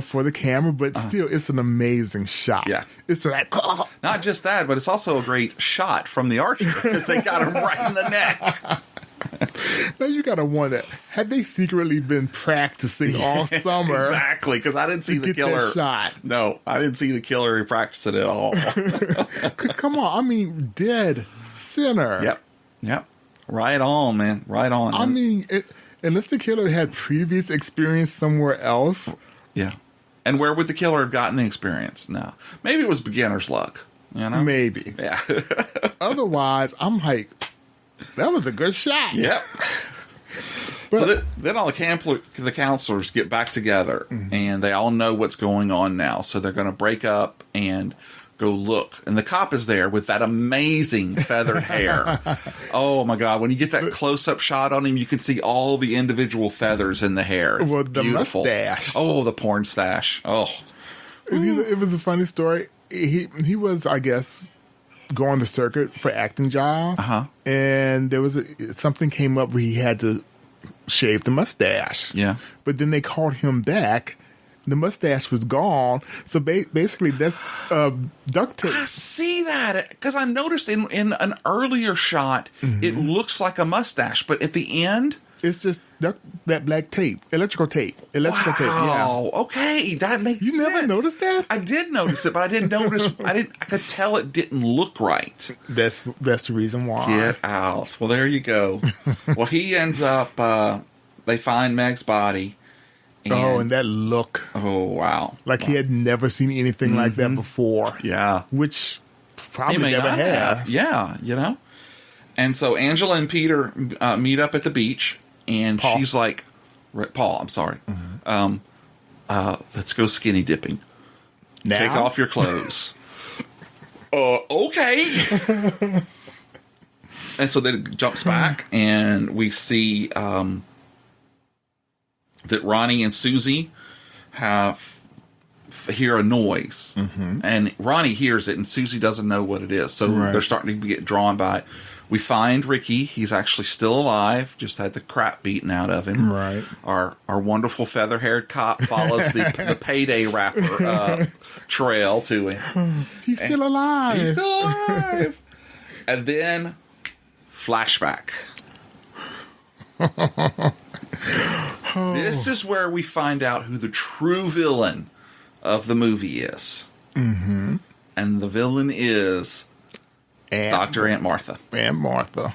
Speaker 6: for the camera, but still, it's an amazing shot.
Speaker 5: Yeah,
Speaker 6: it's like
Speaker 5: not just that, but it's also a great shot from the archer because they got him right in the neck.
Speaker 6: Now you gotta wonder, had they secretly been practicing all summer?
Speaker 5: Exactly, because I didn't see the killer
Speaker 6: shot.
Speaker 5: No, I didn't see the killer practice it at all.
Speaker 6: Come on, I mean, dead center.
Speaker 5: Yep. Right on, man. Right on.
Speaker 6: I mean, unless the killer had previous experience somewhere else.
Speaker 5: Yeah. And where would the killer have gotten the experience? No. Maybe it was beginner's luck.
Speaker 6: Maybe.
Speaker 5: Yeah.
Speaker 6: Otherwise, I'm like, that was a good shot.
Speaker 5: Yep. So then all the counselors get back together, and they all know what's going on now. So they're going to break up and go look. And the cop is there with that amazing feathered hair. Oh, my God. When you get that close-up shot on him, you can see all the individual feathers in the hair. It's
Speaker 6: the
Speaker 5: beautiful.
Speaker 6: mustache.
Speaker 5: Oh, the porn stash. Oh.
Speaker 6: It was a funny story. He was, I guess, going the circuit for acting jobs. And there was something came up where he had to shave the mustache.
Speaker 5: Yeah.
Speaker 6: But then they called him back. The mustache was gone. So basically, that's duct tape.
Speaker 5: I see that because I noticed in an earlier shot, it looks like a mustache, but at the end,
Speaker 6: it's just that black tape, electrical tape.
Speaker 5: Wow. Okay, that makes sense.
Speaker 6: You never noticed that?
Speaker 5: I did notice it, but I didn't notice. I could tell it didn't look right.
Speaker 6: That's the reason why.
Speaker 5: Get out. Well, there you go. Well, he ends up. They find Meg's body.
Speaker 6: And that look.
Speaker 5: Oh, wow.
Speaker 6: Like he had never seen anything like that before.
Speaker 5: Yeah.
Speaker 6: Which probably never have.
Speaker 5: Yeah, And so Angela and Peter meet up at the beach, and she's like, Paul, I'm sorry. Let's go skinny dipping.
Speaker 6: Now?
Speaker 5: Take off your clothes. Okay. And so then it jumps back, and we see that Ronnie and Susie hear a noise. And Ronnie hears it, and Susie doesn't know what it is. So they're starting to get drawn by it. We find Ricky. He's actually still alive. Just had the crap beaten out of him.
Speaker 6: Right.
Speaker 5: Our wonderful feather-haired cop follows the payday rapper trail to him.
Speaker 6: He's still alive.
Speaker 5: He's still alive. And then flashback. This is where we find out who the true villain of the movie is. And the villain is Dr. Aunt Martha.
Speaker 6: Aunt Martha.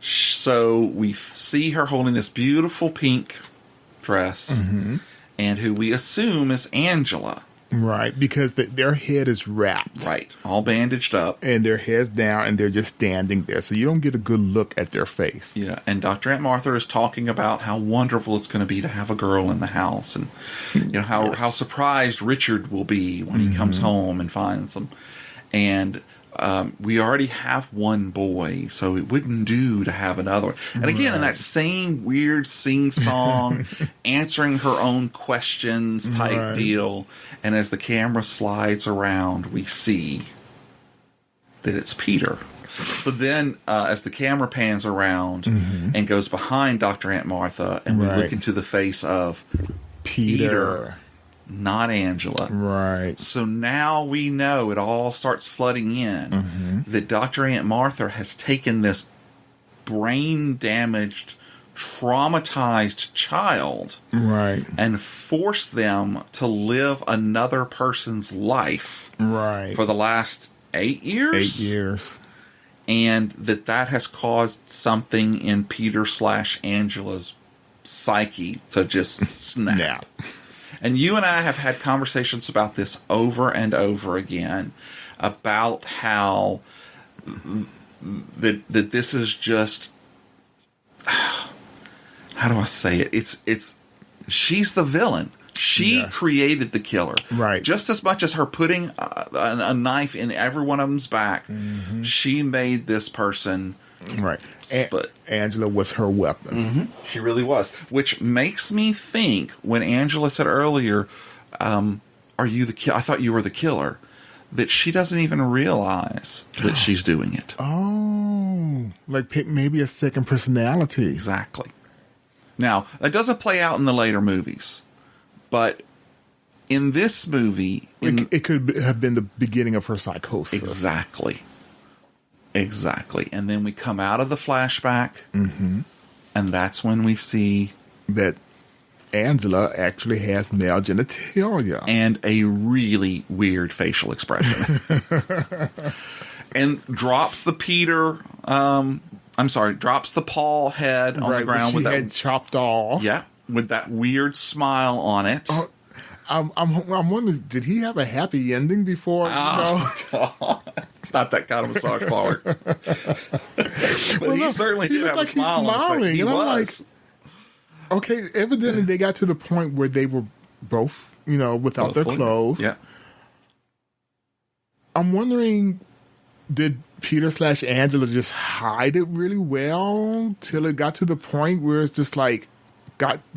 Speaker 5: So we see her holding this beautiful pink dress, and who we assume is Angela.
Speaker 6: Right, because their head is wrapped.
Speaker 5: Right. All bandaged up.
Speaker 6: And their head's down, and they're just standing there. So you don't get a good look at their face.
Speaker 5: Yeah, and Dr. Aunt Martha is talking about how wonderful it's going to be to have a girl in the house, and how surprised Richard will be when he comes home and finds them. And we already have one boy, so it wouldn't do to have another one. And again, in that same weird sing-song, answering her own questions type deal. And as the camera slides around, we see that it's Peter. So then, as the camera pans around and goes behind Dr. Aunt Martha, and we look into the face of Peter, not Angela.
Speaker 6: Right.
Speaker 5: So now we know, it all starts flooding in, that Dr. Aunt Martha has taken this brain-damaged, traumatized child and forced them to live another person's life for the last 8 years.
Speaker 6: 8 years.
Speaker 5: And that has caused something in Peter/Angela's psyche to just snap. And you and I have had conversations about this over and over again, about how that this is just, how do I say it? It's she's the villain. She created the killer. Right. Just as much as her putting a knife in every one of them's back, she made this person split.
Speaker 6: Angela was her weapon.
Speaker 5: She really was. Which makes me think, when Angela said earlier, are you the killer? I thought you were the killer. That she doesn't even realize that she's doing it.
Speaker 6: Oh. Like maybe a second personality.
Speaker 5: Exactly. Now, that doesn't play out in the later movies. But in this movie...
Speaker 6: It could have been the beginning of her psychosis.
Speaker 5: Exactly. And then we come out of the flashback, and that's when we see...
Speaker 6: that Angela actually has male genitalia.
Speaker 5: And a really weird facial expression. And drops the drops the Paul head on the ground with that
Speaker 6: head chopped off.
Speaker 5: Yeah, with that weird smile on it.
Speaker 6: I'm wondering, did he have a happy ending before?
Speaker 5: God. It's not that kind of a soft part. But he certainly did have a smile on his face. He was.
Speaker 6: Okay, evidently they got to the point where they were both, without their clothes.
Speaker 5: Yeah.
Speaker 6: I'm wondering, did Peter/Angela just hide it really well till it got to the point where it's just like,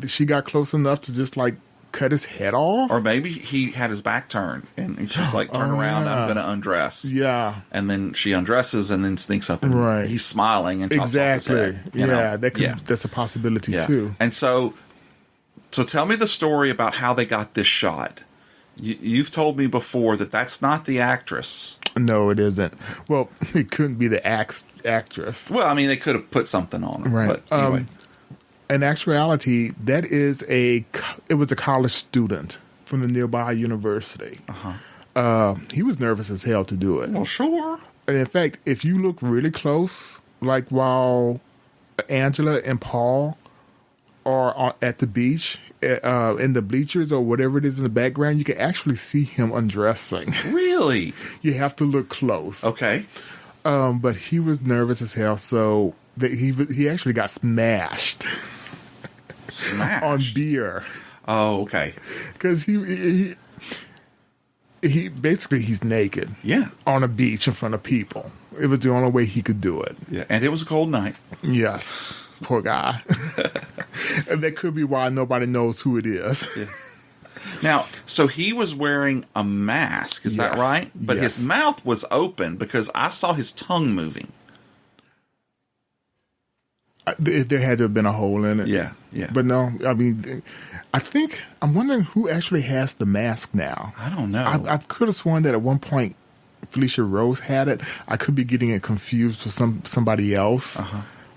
Speaker 6: she got close enough to just like cut his head off?
Speaker 5: Or maybe he had his back turned and he's just like, turn around, I'm going to undress.
Speaker 6: Yeah.
Speaker 5: And then she undresses and then sneaks up and he's smiling and chops off his head.
Speaker 6: That's a possibility too.
Speaker 5: And so tell me the story about how they got this shot. You've told me before that that's not the actress.
Speaker 6: No, it isn't. Well, it couldn't be the actress.
Speaker 5: Well, I mean, they could have put something on her.
Speaker 6: Right.
Speaker 5: But anyway.
Speaker 6: In actuality, it was a college student from the nearby university. He was nervous as hell to do it.
Speaker 5: Well, sure.
Speaker 6: And in fact, if you look really close, like while Angela and Paul are at the beach, in the bleachers or whatever it is in the background, you can actually see him undressing.
Speaker 5: Really?
Speaker 6: You have to look close.
Speaker 5: Okay.
Speaker 6: But he was nervous as hell, so he actually got smashed.
Speaker 5: Smashed?
Speaker 6: On beer.
Speaker 5: Oh, okay.
Speaker 6: Because he basically, he's naked.
Speaker 5: Yeah.
Speaker 6: On a beach in front of people. It was the only way he could do it.
Speaker 5: Yeah, and it was a cold night.
Speaker 6: Yes. Poor guy. And that could be why nobody knows who it is.
Speaker 5: Yeah. Now, so he was wearing a mask, is that right? But his mouth was open because I saw his tongue moving.
Speaker 6: There had to have been a hole in it.
Speaker 5: Yeah.
Speaker 6: But no, I mean, I'm wondering who actually has the mask now.
Speaker 5: I don't know.
Speaker 6: I could have sworn that at one point Felicia Rose had it. I could be getting it confused with somebody else.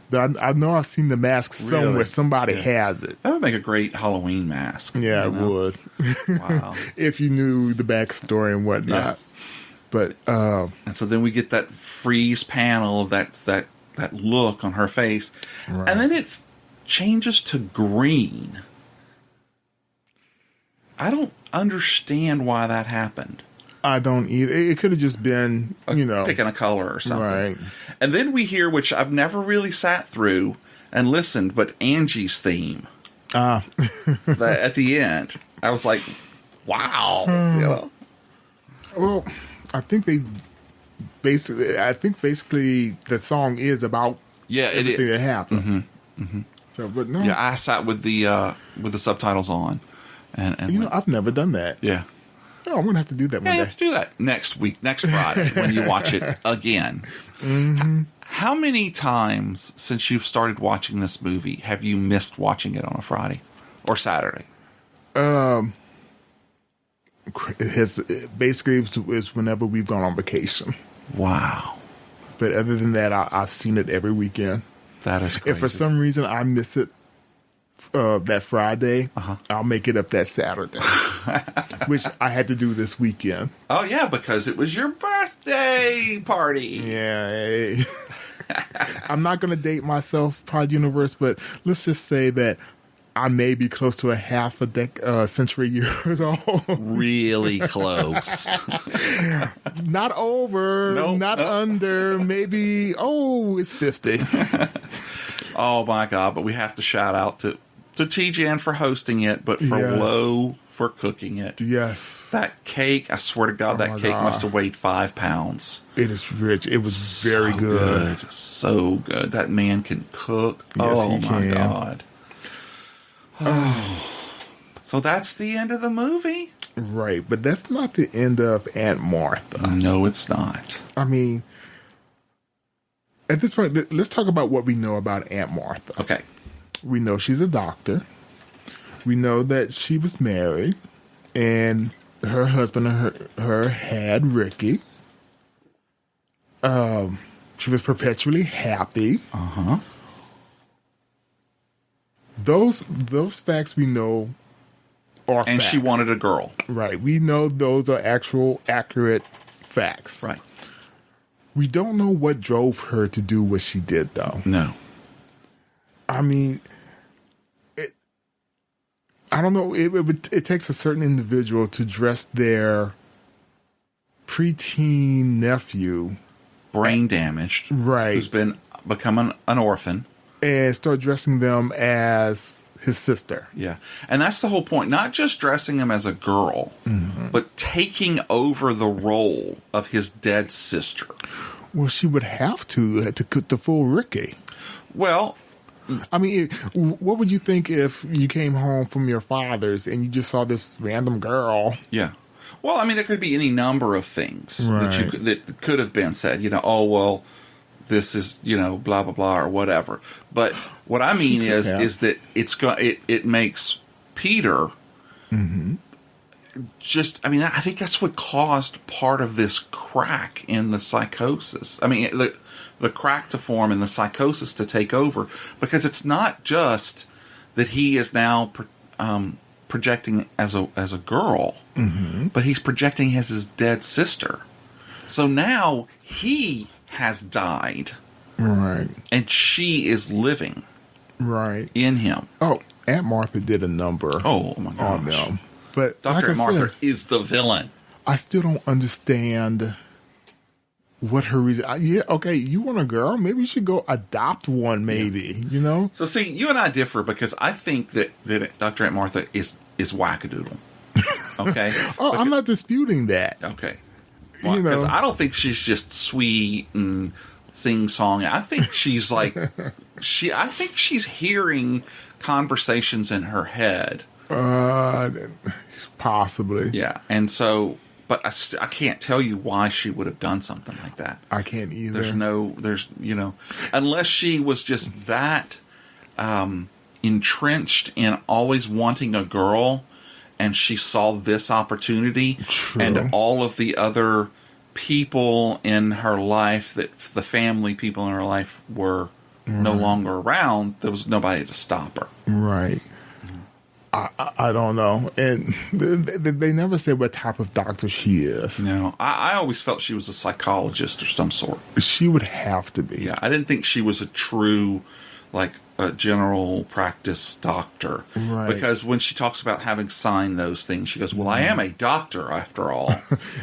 Speaker 6: But I know I've seen the mask somewhere. Really? Somebody has it.
Speaker 5: That would make a great Halloween mask.
Speaker 6: Yeah, it would.
Speaker 5: Wow.
Speaker 6: If you knew the backstory and whatnot. Yeah. But
Speaker 5: and so then we get that freeze panel of that look on her face. Right. And then it changes to green. I don't understand why that happened.
Speaker 6: I don't either. It could have just been,
Speaker 5: Picking a color or something.
Speaker 6: Right.
Speaker 5: And then we hear, which I've never really sat through and listened, but Angie's theme. At the end. I was like, wow.
Speaker 6: Well, I think basically the song is about everything that happened. So, but no.
Speaker 5: Yeah, I sat with the subtitles on. And
Speaker 6: I've never done that.
Speaker 5: Yeah.
Speaker 6: Oh, I'm going to have to do that one
Speaker 5: Yeah, you
Speaker 6: day.
Speaker 5: have to do that next week, next Friday, when you watch it again. How many times since you've started watching this movie have you missed watching it on a Friday or Saturday?
Speaker 6: It's whenever we've gone on vacation.
Speaker 5: Wow.
Speaker 6: But other than that, I've seen it every weekend.
Speaker 5: That is crazy.
Speaker 6: If for some reason I miss it that Friday, I'll make it up that Saturday, which I had to do this weekend.
Speaker 5: Oh, yeah, because it was your birthday party.
Speaker 6: Yeah. I'm not going to date myself, Pod Universe, but let's just say that I may be close to a half a century years old.
Speaker 5: Really close.
Speaker 6: Not over, not under, maybe, it's 50.
Speaker 5: Oh, my God, but we have to shout out to T-Jan for hosting it, but for Lo for cooking it.
Speaker 6: Yes.
Speaker 5: That cake, I swear to God, that cake must have weighed 5 pounds.
Speaker 6: It is rich. It was very good.
Speaker 5: So good. That man can cook.
Speaker 6: Yes,
Speaker 5: he
Speaker 6: can.
Speaker 5: God. So that's the end of the movie?
Speaker 6: Right, but that's not the end of Aunt Martha.
Speaker 5: No, it's not.
Speaker 6: I mean, at this point, let's talk about what we know about Aunt Martha.
Speaker 5: Okay.
Speaker 6: We know she's a doctor. We know that she was married, and her husband and her had Ricky. She was perpetually happy. Those facts we know are
Speaker 5: And
Speaker 6: facts.
Speaker 5: she wanted a girl.
Speaker 6: Right. We know those are actual, accurate facts.
Speaker 5: Right.
Speaker 6: We don't know what drove her to do what she did, though.
Speaker 5: No.
Speaker 6: I mean, I don't know. It takes a certain individual to dress their preteen nephew,
Speaker 5: Brain damaged.
Speaker 6: right,
Speaker 5: Who's become an orphan.
Speaker 6: and start dressing them as his sister.
Speaker 5: Yeah. And that's the whole point. Not just dressing him as a girl, but taking over the role of his dead sister.
Speaker 6: Well, she would have to fool Ricky.
Speaker 5: Well,
Speaker 6: I mean, what would you think if you came home from your father's and you just saw this random girl?
Speaker 5: yeah. Well, I mean, there could be any number of things
Speaker 6: Right.
Speaker 5: that could have been said. This is, blah, blah, blah, or whatever. But what I mean is that it makes Peter just, I mean, I think that's what caused part of this crack in the psychosis. I mean, the crack to form and the psychosis to take over, because it's not just that he is now projecting as a girl, but he's projecting as his dead sister. So now he has died,
Speaker 6: Right.
Speaker 5: and she is living
Speaker 6: Right.
Speaker 5: in him.
Speaker 6: Oh, Aunt Martha did a number
Speaker 5: Oh my
Speaker 6: on
Speaker 5: gosh.
Speaker 6: them. But
Speaker 5: Dr.
Speaker 6: like I
Speaker 5: Martha
Speaker 6: said,
Speaker 5: is the villain.
Speaker 6: I still don't understand what her reason. Okay, you want a girl? Maybe you should go adopt one. Maybe
Speaker 5: So see, you and I differ, because I think that Dr. Aunt Martha is wackadoodle. Okay.
Speaker 6: I'm not disputing that.
Speaker 5: Okay. Well, because I don't think she's just sweet and sing song. I think she's like I think she's hearing conversations in her head.
Speaker 6: Possibly.
Speaker 5: Yeah, and so, but I can't tell you why she would have done something like that.
Speaker 6: I can't either.
Speaker 5: There's unless she was just that entrenched in always wanting a girl, and she saw this opportunity.
Speaker 6: True.
Speaker 5: And all of the other people in her life, that the family people in her life were no longer around, there was nobody to stop her.
Speaker 6: Right. I don't know. And they never said what type of doctor she is.
Speaker 5: No, I always felt she was a psychologist of some sort.
Speaker 6: She would have to be.
Speaker 5: Yeah, I didn't think she was a true, like, a general practice doctor.
Speaker 6: Right.
Speaker 5: Because when she talks about having signed those things, she goes, well, I am a doctor after all.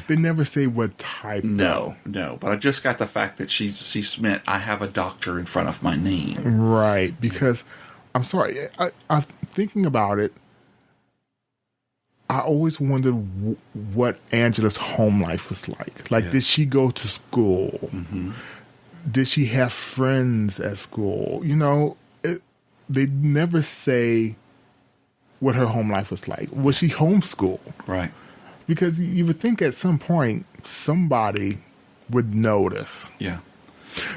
Speaker 6: They never say what type.
Speaker 5: No. But I just got the fact that she meant I have a doctor in front of my name.
Speaker 6: Right. Because, I'm sorry, I'm thinking about it. I always wondered what Angela's home life was like. Like, did she go to school?
Speaker 5: Mm-hmm.
Speaker 6: Did she have friends at school? You know, they never say what her home life was like. Was she homeschooled?
Speaker 5: Right.
Speaker 6: Because you would think at some point somebody would notice.
Speaker 5: Yeah.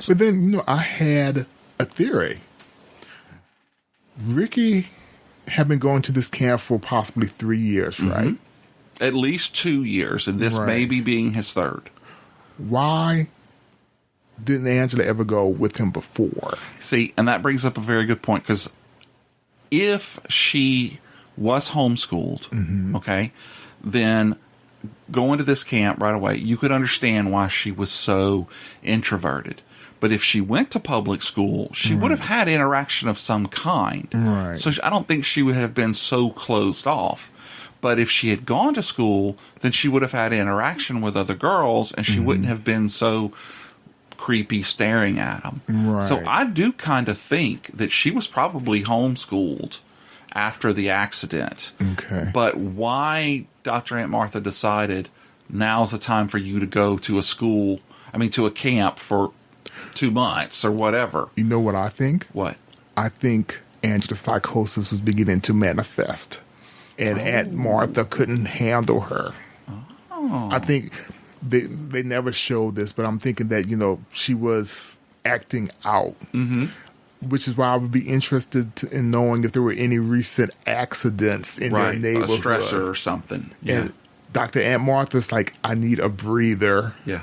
Speaker 6: But then, you know, I had a theory. Ricky had been going to this camp for possibly 3 years, right?
Speaker 5: At least 2 years, and this
Speaker 6: Right.
Speaker 5: maybe being his third.
Speaker 6: Why didn't Angela ever go with him before?
Speaker 5: See, and that brings up a very good point, because if she was homeschooled, okay, then going to this camp right away, you could understand why she was so introverted. But if she went to public school, she would have had interaction of some kind.
Speaker 6: Right.
Speaker 5: So I don't think she would have been so closed off. But if she had gone to school, then she would have had interaction with other girls, and she wouldn't have been so creepy staring at them.
Speaker 6: Right.
Speaker 5: So I do kind of think that she was probably homeschooled after the accident.
Speaker 6: Okay.
Speaker 5: But why Dr. Aunt Martha decided now's the time for you to go to to a camp for 2 months or whatever.
Speaker 6: You know what I think?
Speaker 5: What?
Speaker 6: I think Angela's psychosis was beginning to manifest, and Aunt Martha couldn't handle her.
Speaker 5: Oh.
Speaker 6: I think they never showed this, but I'm thinking that, you know, she was acting out. Which is why I would be interested in knowing if there were any recent accidents in their
Speaker 5: Right, a
Speaker 6: neighborhood.
Speaker 5: stressor or something. Yeah.
Speaker 6: And Dr. Aunt Martha's like, I need a breather.
Speaker 5: Yeah.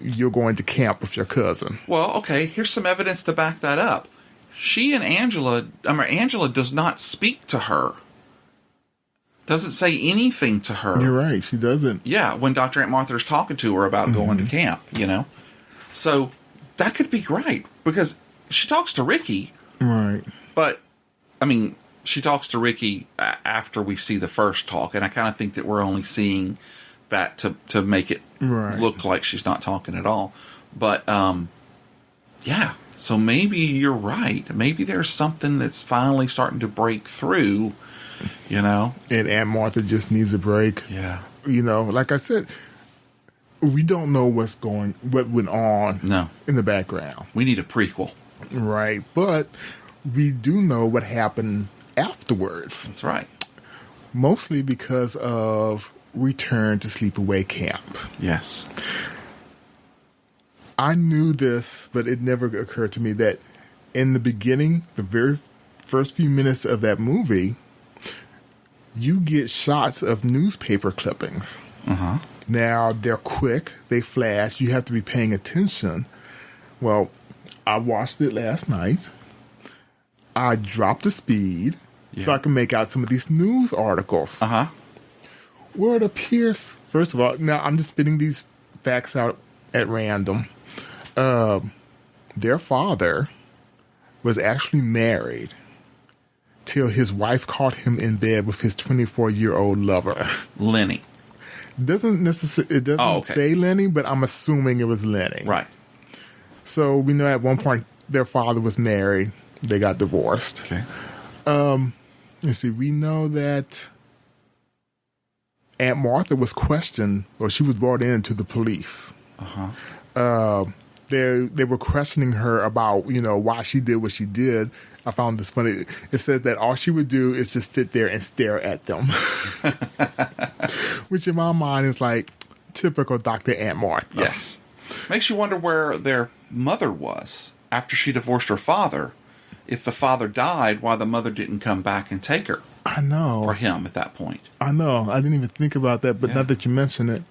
Speaker 6: You're going to camp with your cousin.
Speaker 5: Well, okay, here's some evidence to back that up. She and Angela does not speak to her. Doesn't say anything to her.
Speaker 6: You're right, she doesn't.
Speaker 5: Yeah, when Dr. Aunt Martha is talking to her about going to camp, you know. So that could be great, because she talks to Ricky.
Speaker 6: Right.
Speaker 5: But, I mean, she talks to Ricky after we see the first talk, and I kind of think that we're only seeing that to make it look like she's not talking at all. But, yeah, so maybe you're right. Maybe there's something that's finally starting to break through, you know?
Speaker 6: And Aunt Martha just needs a break.
Speaker 5: Yeah.
Speaker 6: You know, like I said, we don't know what went on in the background.
Speaker 5: We need a prequel.
Speaker 6: Right. But we do know what happened afterwards.
Speaker 5: That's right.
Speaker 6: Mostly because of Return to Sleepaway Camp.
Speaker 5: Yes.
Speaker 6: I knew this, but it never occurred to me that in the beginning, the very first few minutes of that movie, you get shots of newspaper clippings.
Speaker 5: Uh-huh.
Speaker 6: Now, they're quick. They flash. You have to be paying attention. Well, I watched it last night. I dropped the speed so I can make out some of these news articles.
Speaker 5: Uh-huh.
Speaker 6: Where it appears, first of all, now I'm just spitting these facts out at random. Their father was actually married till his wife caught him in bed with his 24-year-old lover.
Speaker 5: Lenny.
Speaker 6: It doesn't say Lenny, but I'm assuming it was Lenny.
Speaker 5: Right.
Speaker 6: So we know at one point their father was married. They got divorced.
Speaker 5: Okay.
Speaker 6: Let's see. We know that Aunt Martha was questioned, or she was brought in to the police.
Speaker 5: Uh-huh.
Speaker 6: They were questioning her about, you know, why she did what she did. I found this funny. It says that all she would do is just sit there and stare at them. Which in my mind is like typical Dr. Aunt Martha.
Speaker 5: Yes. Makes you wonder where their mother was after she divorced her father. If the father died, why the mother didn't come back and take her.
Speaker 6: I know.
Speaker 5: Or him at that point.
Speaker 6: I know. I didn't even think about that, but now that you mention it.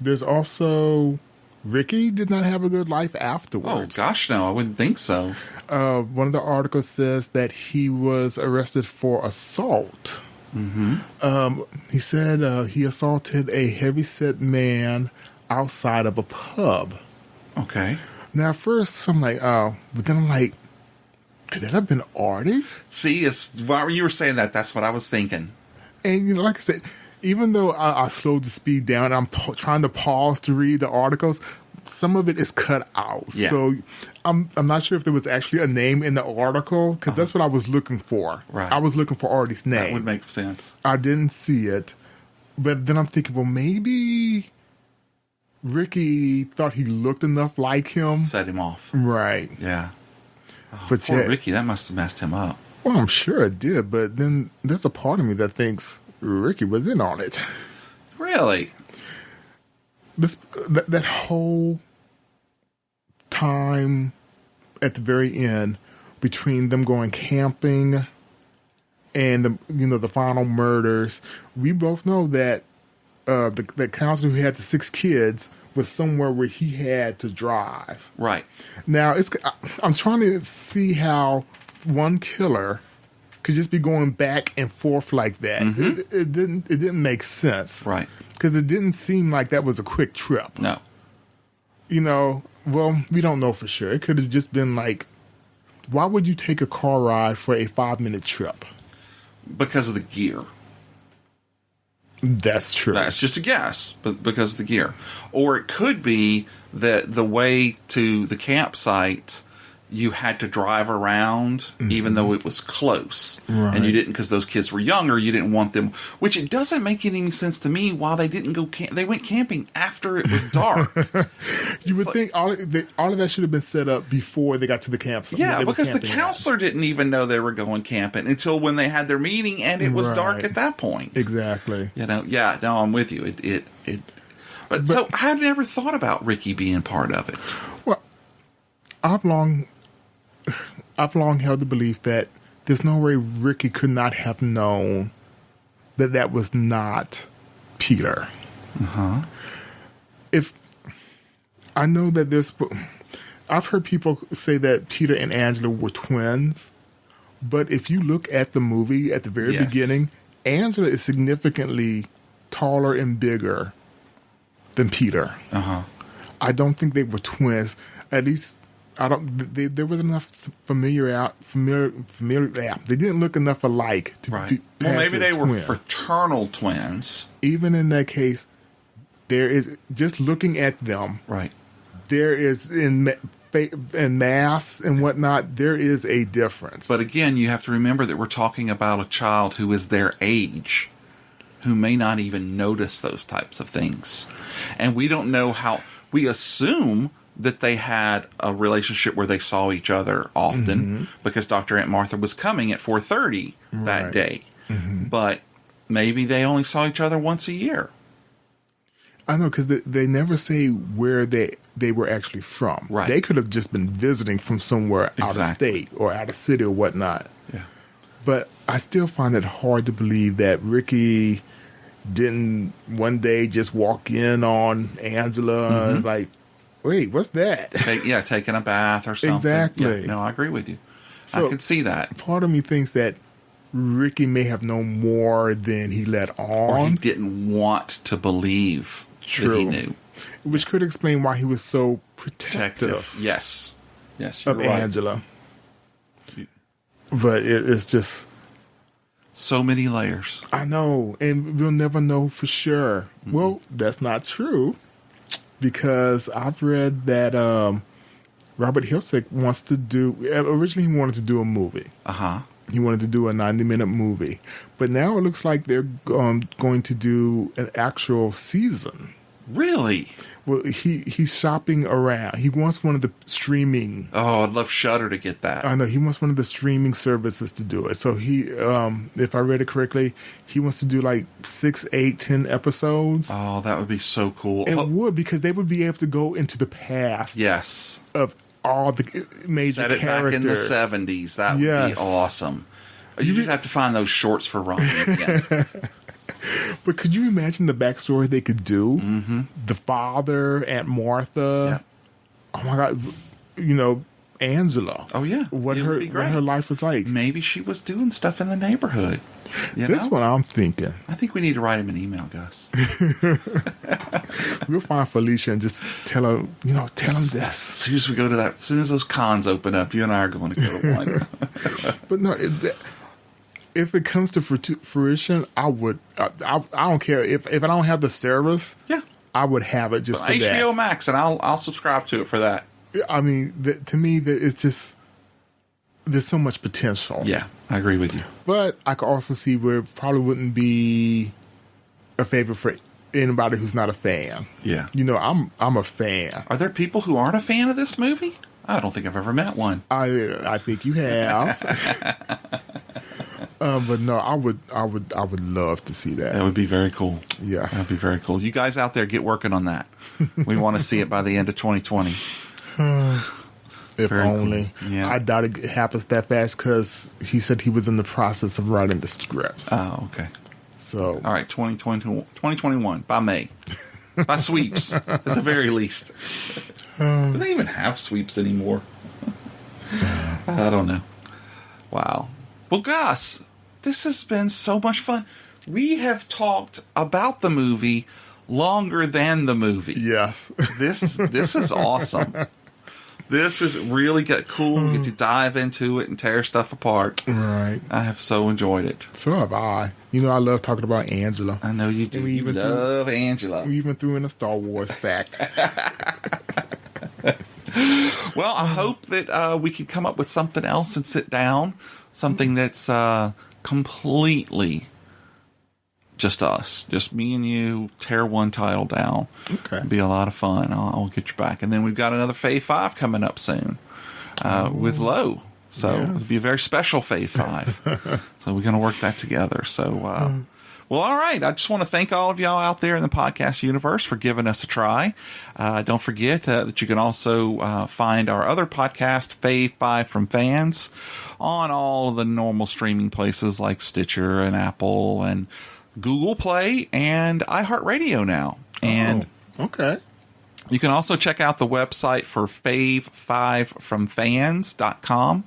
Speaker 6: There's also Ricky did not have a good life afterwards.
Speaker 5: Oh, gosh, no. I wouldn't think so.
Speaker 6: One of the articles says that he was arrested for assault.
Speaker 5: Mm-hmm.
Speaker 6: He said he assaulted a heavyset man outside of a pub.
Speaker 5: Okay.
Speaker 6: Now, at first, I'm like, oh, but then I'm like, Could that have been Artie?
Speaker 5: See, while you were saying that, that's what I was thinking.
Speaker 6: And, you know, like I said, even though I slowed the speed down, I'm trying to pause to read the articles, some of it is cut out.
Speaker 5: Yeah.
Speaker 6: So I'm not sure if there was actually a name in the article, because that's what I was looking for.
Speaker 5: Right.
Speaker 6: I was looking for Artie's name.
Speaker 5: That would make sense.
Speaker 6: I didn't see it. But then I'm thinking, well, maybe Ricky thought he looked enough like him.
Speaker 5: Set him off.
Speaker 6: Right.
Speaker 5: Yeah. Oh,
Speaker 6: But
Speaker 5: poor
Speaker 6: yeah,
Speaker 5: Ricky, that must have messed him up.
Speaker 6: well, I'm sure it did. But then there's a part of me that thinks Ricky was in on it.
Speaker 5: Really?
Speaker 6: That whole time at the very end between them going camping and the final murders, we both know that the counselor who had the 6 kids was somewhere where he had to drive.
Speaker 5: Right.
Speaker 6: Now I'm trying to see how one killer could just be going back and forth like that.
Speaker 5: Mm-hmm.
Speaker 6: It didn't make sense.
Speaker 5: Right.
Speaker 6: Because it didn't seem like that was a quick trip.
Speaker 5: No.
Speaker 6: Well, we don't know for sure. It could have just been like, why would you take a car ride for a 5-minute trip?
Speaker 5: Because of the gear.
Speaker 6: That's true.
Speaker 5: That's just a guess, but because of the gear. Or it could be that the way to the campsite, you had to drive around, even though it was close.
Speaker 6: Right.
Speaker 5: And you didn't, because those kids were younger, you didn't want them, which it doesn't make any sense to me why they didn't go they went camping after it was dark.
Speaker 6: You would think all of that should have been set up before they got to the campsite.
Speaker 5: Yeah, because the counselor didn't even know they were going camping until when they had their meeting, and it was dark
Speaker 6: Right.
Speaker 5: at that point.
Speaker 6: Exactly.
Speaker 5: Yeah, no, I'm with you. But so I never thought about Ricky being part of it.
Speaker 6: Well, I've long held the belief that there's no way Ricky could not have known that was not Peter. If I know that I've heard people say that Peter and Angela were twins, but if you look at the movie at the very
Speaker 5: Yes.
Speaker 6: beginning, Angela is significantly taller and bigger than Peter. I don't think they were twins. At least I don't. There was enough familiar. Yeah, they didn't look enough alike to
Speaker 5: Right.
Speaker 6: be.
Speaker 5: Well, maybe they were
Speaker 6: twin.
Speaker 5: fraternal twins.
Speaker 6: Even in that case, there is just looking at them.
Speaker 5: Right.
Speaker 6: There is in mass and whatnot. There is a difference.
Speaker 5: But again, you have to remember that we're talking about a child who is their age, who may not even notice those types of things. And we don't know how. We assume that they had a relationship where they saw each other often because Dr. Aunt Martha was coming at 4:30 that
Speaker 6: Right.
Speaker 5: day. But maybe they only saw each other once a year.
Speaker 6: I know, because they never say where they were actually from.
Speaker 5: Right.
Speaker 6: They could have just been visiting from somewhere out of
Speaker 5: Exactly.
Speaker 6: state or out of city or whatnot.
Speaker 5: Yeah.
Speaker 6: But I still find it hard to believe that Ricky didn't one day just walk in on Angela and like, wait, what's that?
Speaker 5: Taking a bath or something.
Speaker 6: Exactly.
Speaker 5: Yeah, no, I agree with you.
Speaker 6: So-
Speaker 5: I could see that.
Speaker 6: Part of me thinks that Ricky may have known more than he let
Speaker 5: Or he
Speaker 6: on,
Speaker 5: didn't want to believe that he
Speaker 6: True.
Speaker 5: knew.
Speaker 6: which could explain why he was so protective
Speaker 5: Yes. Yes, you're
Speaker 6: of
Speaker 5: right.
Speaker 6: Angela. But it's just,
Speaker 5: So many layers.
Speaker 6: I know, and we'll never know for sure. Well, that's not true, because I've read that Robert Hiltzik wants to do. Originally, he wanted to do a movie. He wanted to do a 90-minute movie, but now it looks like they're going to do an actual season.
Speaker 5: Really?
Speaker 6: Well, he's shopping around. He wants one of the streaming.
Speaker 5: Oh, I'd love Shudder to get that.
Speaker 6: I know, he wants one of the streaming services to do it. So he, if I read it correctly, he wants to do like 6, 8, 10 episodes.
Speaker 5: Oh, that would be so cool.
Speaker 6: It would, because they would be able to go into the past
Speaker 5: Yes.
Speaker 6: of all the major
Speaker 5: Set it
Speaker 6: characters.
Speaker 5: back in the 70s. That would be
Speaker 6: Yes.
Speaker 5: awesome. You'd have to find those shorts for Ronnie again.
Speaker 6: But could you imagine the backstory they could do? The father, Aunt Martha.
Speaker 5: Yeah.
Speaker 6: Oh my God. Angela.
Speaker 5: Oh yeah,
Speaker 6: What
Speaker 5: it would be great.
Speaker 6: her life was like.
Speaker 5: Maybe she was doing stuff in the neighborhood.
Speaker 6: That's what I'm thinking.
Speaker 5: I think we need to write him an email, Gus.
Speaker 6: We'll find Felicia and just tell her, tell him this.
Speaker 5: As soon as we go to that, as soon as those cons open up, you and I are going to go to one.
Speaker 6: But no, if it comes to fruition, I would. I don't care if I don't have the service.
Speaker 5: Yeah,
Speaker 6: I would have it just for
Speaker 5: HBO
Speaker 6: that.
Speaker 5: Max, and I'll subscribe to it for that.
Speaker 6: I mean, to me, it's just there's so much potential.
Speaker 5: Yeah, I agree with you.
Speaker 6: But I could also see where it probably wouldn't be a favorite for anybody who's not a fan.
Speaker 5: Yeah,
Speaker 6: I'm a fan.
Speaker 5: Are there people who aren't a fan of this movie? I don't think I've ever met one.
Speaker 6: I think you have. But no, I would love to see that.
Speaker 5: That would be very cool.
Speaker 6: Yeah,
Speaker 5: that'd be very cool. You guys out there, get working on that. We want to see it by the end of 2020.
Speaker 6: If
Speaker 5: very
Speaker 6: only.
Speaker 5: Cool. Yeah.
Speaker 6: I doubt it happens that fast because he said he was in the process of writing the script.
Speaker 5: Oh, okay.
Speaker 6: So,
Speaker 5: all right, 2021 by May, by sweeps at the very least. Do they even have sweeps anymore? I don't know. Wow. Well, Gus, this has been so much fun. We have talked about the movie longer than the movie.
Speaker 6: yes.
Speaker 5: This is awesome. This is really cool. We get to dive into it and tear stuff apart.
Speaker 6: Right.
Speaker 5: I have so enjoyed it.
Speaker 6: So have I. I love talking about Angela.
Speaker 5: I know you do.
Speaker 6: And we
Speaker 5: You
Speaker 6: even
Speaker 5: love Angela.
Speaker 6: We even threw in a Star Wars fact.
Speaker 5: Well, I hope that we can come up with something else and sit down. Something that's completely just us. Just me and you, tear one title down.
Speaker 6: Okay.
Speaker 5: It'll be a lot of fun. I'll get you back. And then we've got another Fave 5 coming up soon with Lowe. So it'll be a very special Fave 5. So we're going to work that together. So, well, all right. I just want to thank all of y'all out there in the podcast universe for giving us a try. Don't forget that you can also find our other podcast, Fave 5 from Fans, on all of the normal streaming places like Stitcher and Apple and Google Play and iHeartRadio now. And
Speaker 6: okay.
Speaker 5: You can also check out the website for fave5fromfans.com,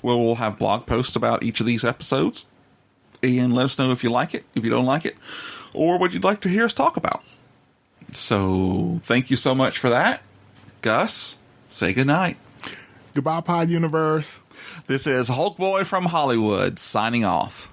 Speaker 5: where we'll have blog posts about each of these episodes. And let us know if you like it, if you don't like it, or what you'd like to hear us talk about. So thank you so much for that. Gus, say goodnight.
Speaker 6: Goodbye, Pod Universe.
Speaker 5: This is Hulk Boy from Hollywood signing off.